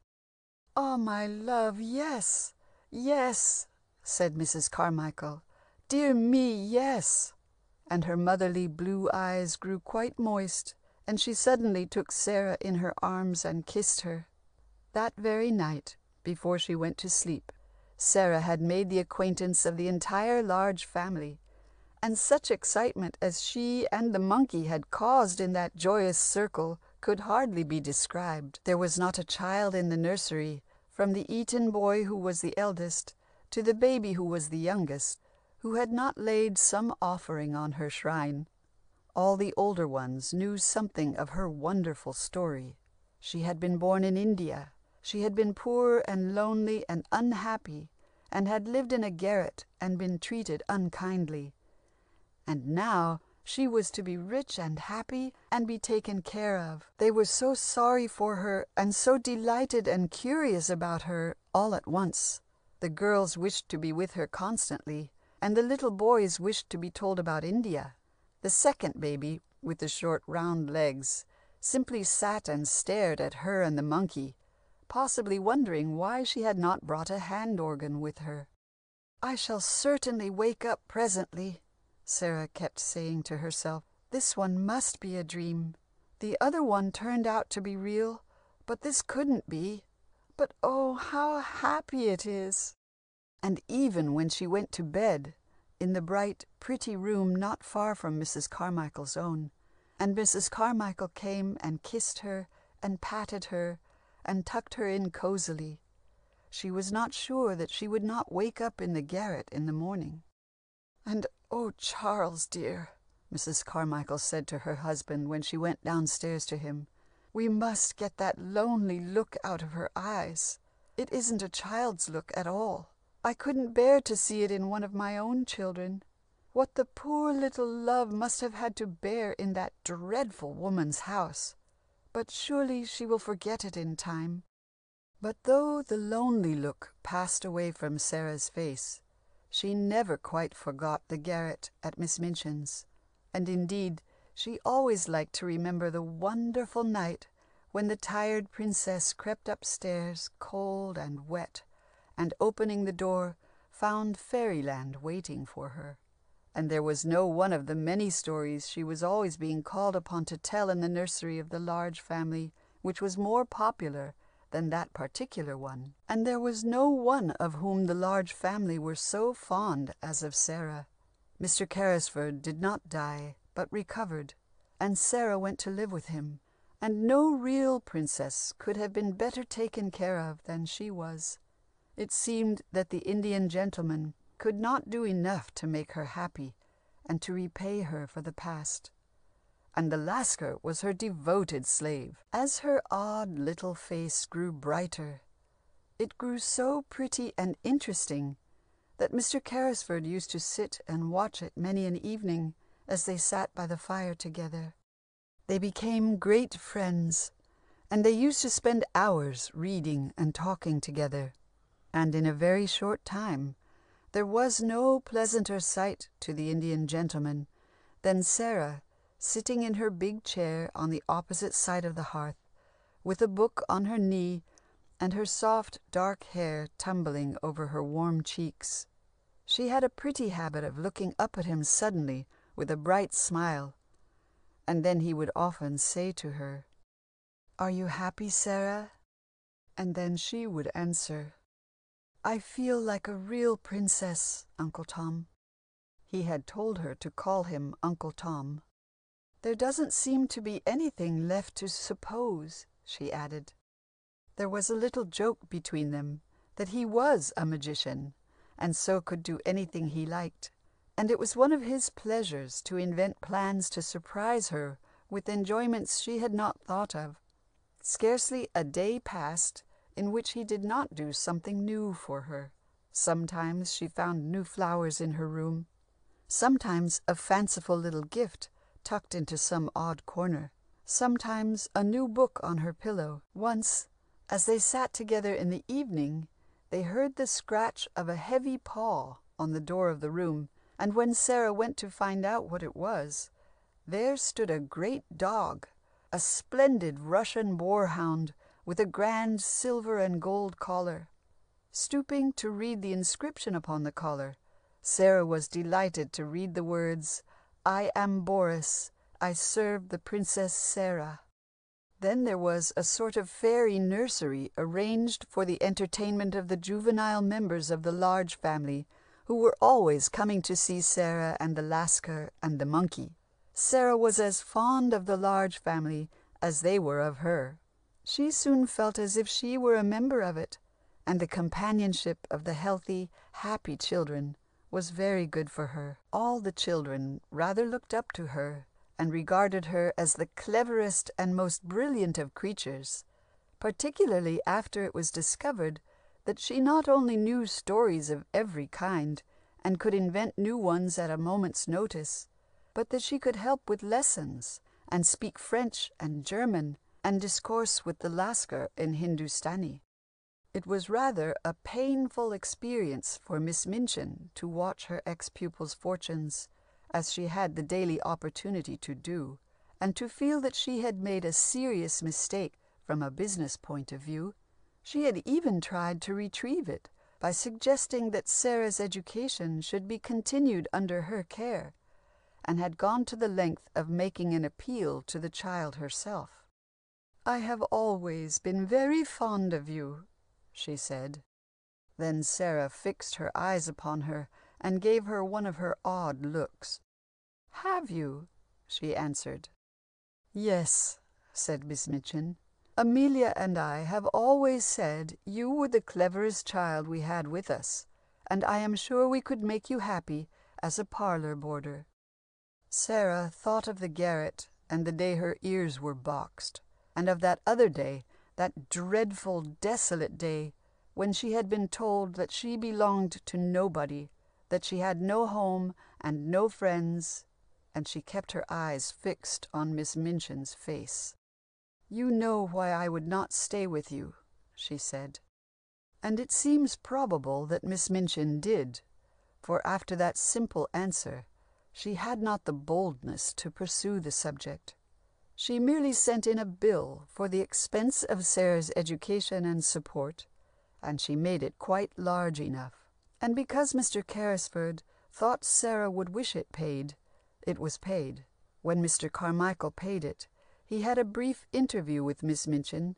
"Oh, my love, yes, yes," said Mrs. Carmichael. "Dear me, yes." And her motherly blue eyes grew quite moist, and she suddenly took Sara in her arms and kissed her. That very night, before she went to sleep, Sara had made the acquaintance of the entire large family, and such excitement as she and the monkey had caused in that joyous circle could hardly be described. There was not a child in the nursery, from the Eton boy who was the eldest to the baby who was the youngest, who had not laid some offering on her shrine. All the older ones knew something of her wonderful story. She had been born in India. She had been poor and lonely and unhappy, and had lived in a garret and been treated unkindly. And now she was to be rich and happy and be taken care of. They were so sorry for her and so delighted and curious about her all at once. The girls wished to be with her constantly, and the little boys wished to be told about India. The second baby with the short round legs, simply sat and stared at her and the monkey, possibly wondering why she had not brought a hand organ with her. "I shall certainly wake up presently," Sara kept saying to herself. "This one must be a dream. The other one turned out to be real, but this couldn't be. But oh, how happy it is!" And even when she went to bed, in the bright, pretty room not far from Mrs. Carmichael's own, and Mrs. Carmichael came and kissed her and patted her and tucked her in cosily, she was not sure that she would not wake up in the garret in the morning. "And oh, Charles dear," Mrs. Carmichael said to her husband when she went downstairs to him, "we must get that lonely look out of her eyes. It isn't a child's look at all. I couldn't bear to see it in one of my own children. What the poor little love must have had to bear in that dreadful woman's house. But surely she will forget it in time." But though the lonely look passed away from Sara's face, she never quite forgot the garret at Miss Minchin's, and indeed she always liked to remember the wonderful night when the tired princess crept upstairs, cold and wet, and opening the door, found fairyland waiting for her. And there was no one of the many stories she was always being called upon to tell in the nursery of the large family which was more popular than that particular one, and there was no one of whom the large family were so fond as of Sara. Mr. Carrisford did not die, but recovered, and Sara went to live with him, and no real princess could have been better taken care of than she was. It seemed that the Indian gentleman could not do enough to make her happy and to repay her for the past. And the Lascar was her devoted slave. As her odd little face grew brighter, it grew so pretty and interesting that Mr. Carrisford used to sit and watch it many an evening as they sat by the fire together. They became great friends, and they used to spend hours reading and talking together. And in a very short time there was no pleasanter sight to the Indian gentleman than Sara sitting in her big chair on the opposite side of the hearth, with a book on her knee and her soft dark hair tumbling over her warm cheeks. She had a pretty habit of looking up at him suddenly with a bright smile, and then he would often say to her, "Are you happy, Sara?" And then she would answer, "I feel like a real princess, Uncle Tom." He had told her to call him Uncle Tom. "There doesn't seem to be anything left to suppose," she added. There was a little joke between them that he was a magician, and so could do anything he liked, and it was one of his pleasures to invent plans to surprise her with enjoyments she had not thought of. Scarcely a day passed in which he did not do something new for her. Sometimes she found new flowers in her room, sometimes a fanciful little gift tucked into some odd corner, sometimes a new book on her pillow. Once, as they sat together in the evening, they heard the scratch of a heavy paw on the door of the room, and when Sara went to find out what it was, there stood a great dog, a splendid Russian boarhound with a grand silver and gold collar. Stooping to read the inscription upon the collar, Sara was delighted to read the words, "I am Boris, I serve the Princess Sara." Then there was a sort of fairy nursery arranged for the entertainment of the juvenile members of the large family, who were always coming to see Sara and the Lascar and the monkey. Sara was as fond of the large family as they were of her. She soon felt as if she were a member of it, and the companionship of the healthy, happy children was very good for her. All the children rather looked up to her and regarded her as the cleverest and most brilliant of creatures, particularly after it was discovered that she not only knew stories of every kind and could invent new ones at a moment's notice, but that she could help with lessons and speak French and German and discourse with the Lascar in Hindustani. It was rather a painful experience for Miss Minchin to watch her ex-pupil's fortunes, as she had the daily opportunity to do, and to feel that she had made a serious mistake from a business point of view. She had even tried to retrieve it by suggesting that Sarah's education should be continued under her care, and had gone to the length of making an appeal to the child herself. "I have always been very fond of you," she said. Then Sara fixed her eyes upon her and gave her one of her odd looks. "Have you?" she answered. "Yes," said Miss Minchin. "Amelia and I have always said you were the cleverest child we had with us, and I am sure we could make you happy as a parlor boarder." Sara thought of the garret and the day her ears were boxed, and of that other day, that dreadful, desolate day, when she had been told that she belonged to nobody, that she had no home and no friends, and she kept her eyes fixed on Miss Minchin's face. "You know why I would not stay with you," she said. And it seems probable that Miss Minchin did, for after that simple answer, she had not the boldness to pursue the subject. She merely sent in a bill for the expense of Sara's education and support, and she made it quite large enough. And because Mr. Carrisford thought Sara would wish it paid, it was paid. When Mr. Carmichael paid it, he had a brief interview with Miss Minchin,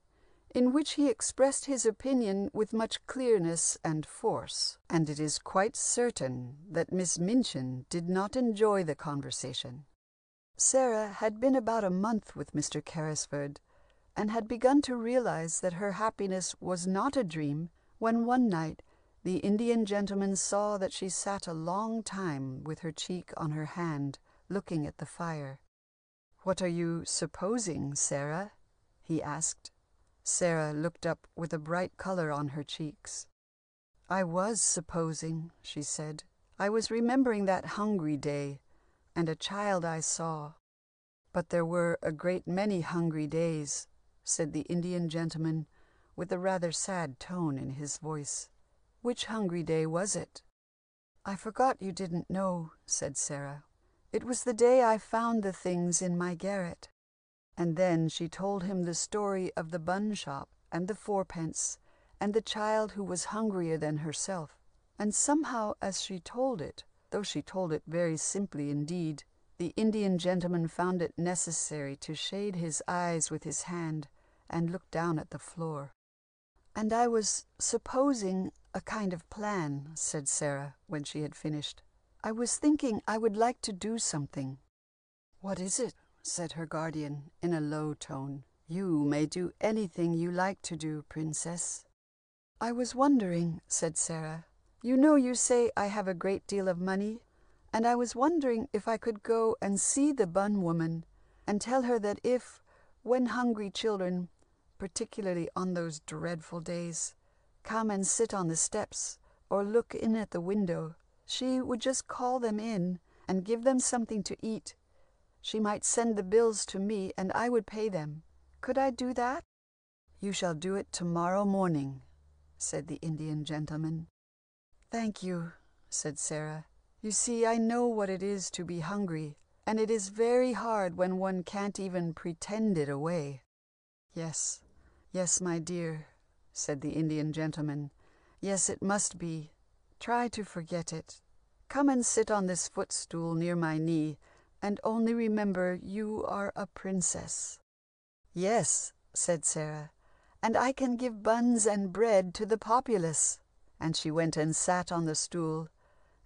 in which he expressed his opinion with much clearness and force, and it is quite certain that Miss Minchin did not enjoy the conversation. Sara had been about a month with Mr. Carrisford, and had begun to realize that her happiness was not a dream, when one night the Indian gentleman saw that she sat a long time with her cheek on her hand, looking at the fire. "What are you supposing, Sara?" he asked. Sara looked up with a bright color on her cheeks. "I was supposing," she said. "I was remembering that hungry day, and a child I saw." "But there were a great many hungry days," said the Indian gentleman, with a rather sad tone in his voice. "Which hungry day was it?" "I forgot you didn't know," said Sara. "It was the day I found the things in my garret." And then she told him the story of the bun shop and the fourpence, and the child who was hungrier than herself. And somehow as she told it, though she told it very simply indeed, the Indian gentleman found it necessary to shade his eyes with his hand and look down at the floor. "And I was supposing a kind of plan," said Sara, when she had finished. "I was thinking I would like to do something." "What is it?" said her guardian in a low tone. "You may do anything you like to do, Princess." "I was wondering," said Sara. "You know you say I have a great deal of money, and I was wondering if I could go and see the bun woman and tell her that if, when hungry children, particularly on those dreadful days, come and sit on the steps or look in at the window, she would just call them in and give them something to eat. She might send the bills to me and I would pay them. Could I do that?" "You shall do it tomorrow morning," said the Indian gentleman. "Thank you," said Sara. "You see, I know what it is to be hungry, and it is very hard when one can't even pretend it away." "Yes, yes, my dear," said the Indian gentleman. "Yes, it must be. Try to forget it. Come and sit on this footstool near my knee, and only remember you are a princess." "Yes," said Sara, "and I can give buns and bread to the populace." And she went and sat on the stool,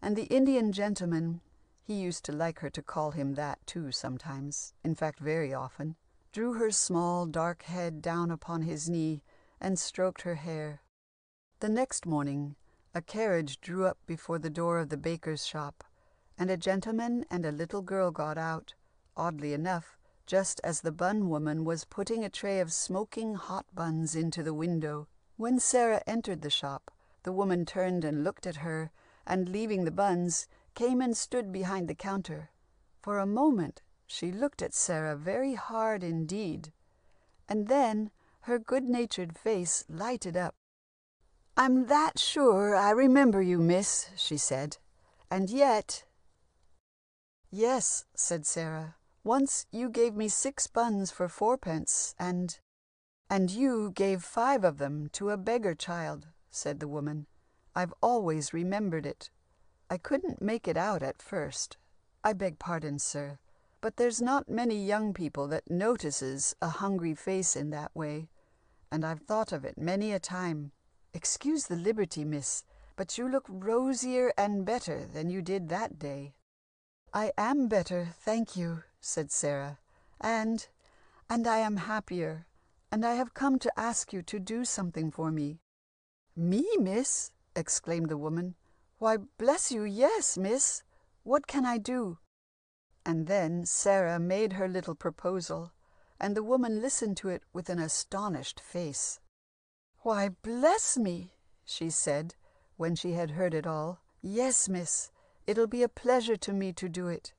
and the Indian gentleman, he used to like her to call him that too sometimes, in fact very often, drew her small dark head down upon his knee and stroked her hair. The next morning a carriage drew up before the door of the baker's shop, and a gentleman and a little girl got out, oddly enough, just as the bun woman was putting a tray of smoking hot buns into the window. When Sara entered the shop, the woman turned and looked at her, and leaving the buns, came and stood behind the counter. For a moment she looked at Sara very hard indeed, and then her good-natured face lighted up. "I'm that sure I remember you, miss," she said. "And yet—" "Yes," said Sara. Once you gave me 6 buns for 4 pence, and you gave 5 of them to a beggar child," said the woman. "I've always remembered it. I couldn't make it out at first. I beg pardon, sir, but there's not many young people that notices a hungry face in that way, and I've thought of it many a time. Excuse the liberty, miss, but you look rosier and better than you did that day." "I am better, thank you," said Sara, and I am happier, and I have come to ask you to do something for me." "Me, miss?" exclaimed the woman. "Why, bless you, yes, miss. What can I do?" And then Sara made her little proposal, and the woman listened to it with an astonished face. "Why, bless me," she said, when she had heard it all. "Yes, miss, it'll be a pleasure to me to do it.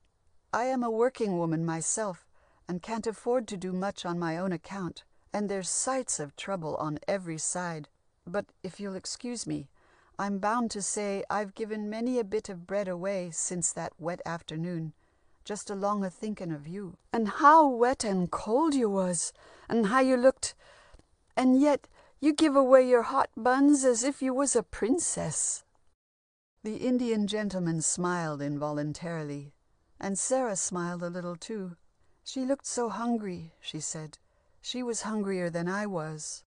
I am a working woman myself, and can't afford to do much on my own account, and there's sights of trouble on every side. But if you'll excuse me, I'm bound to say I've given many a bit of bread away since that wet afternoon, just along a-thinking of you, and how wet and cold you was, and how you looked, and yet you give away your hot buns as if you was a princess." The Indian gentleman smiled involuntarily, and Sara smiled a little too. "She looked so hungry," she said. "She was hungrier than I was."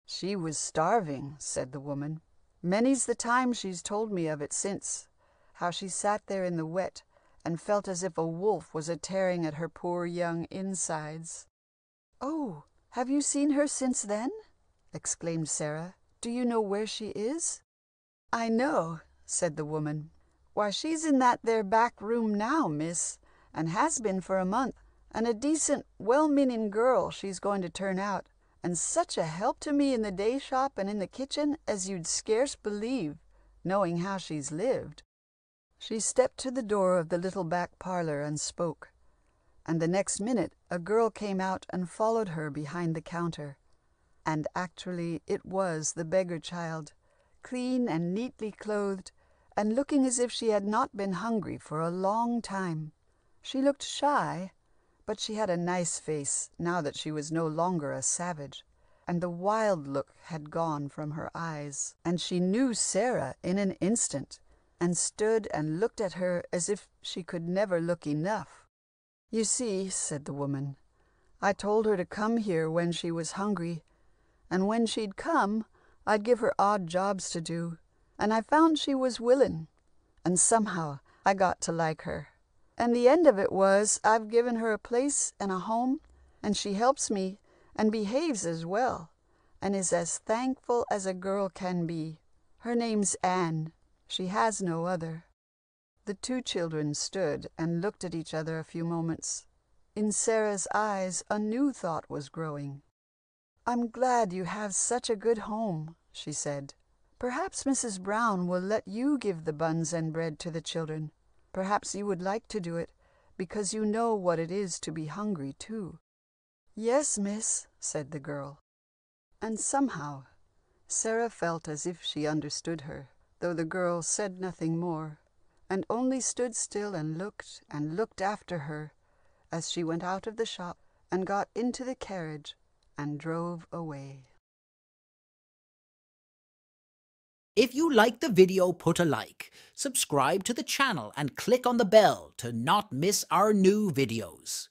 "She was starving," said the woman. "Many's the time she's told me of it since, how she sat there in the wet and felt as if a wolf was a-tearing at her poor young insides." "Oh, have you seen her since then?" exclaimed Sara. "Do you know where she is?" "I know," said the woman. "Why, she's in that there back room now, miss, and has been for a month, and a decent, well-meaning girl she's going to turn out, and such a help to me in the day shop and in the kitchen as you'd scarce believe, knowing how she's lived." She stepped to the door of the little back parlor and spoke, and the next minute a girl came out and followed her behind the counter. And actually it was the beggar child, clean and neatly clothed, and looking as if she had not been hungry for a long time. She looked shy, but she had a nice face now that she was no longer a savage, and the wild look had gone from her eyes, and she knew Sara in an instant, and stood and looked at her as if she could never look enough. "You see," said the woman, "I told her to come here when she was hungry, and when she'd come, I'd give her odd jobs to do, and I found she was willing, and somehow I got to like her. And the end of it was I've given her a place and a home, and she helps me and behaves as well, and is as thankful as a girl can be. Her name's Anne. She has no other." The 2 children stood and looked at each other a few moments. In Sara's eyes a new thought was growing. "I'm glad you have such a good home," she said. "Perhaps Mrs. Brown will let you give the buns and bread to the children. Perhaps you would like to do it, because you know what it is to be hungry too." "Yes, miss," said the girl. And somehow Sara felt as if she understood her, though the girl said nothing more, and only stood still and looked after her as she went out of the shop and got into the carriage and drove away. If you liked the video, put a like, subscribe to the channel and click on the bell to not miss our new videos.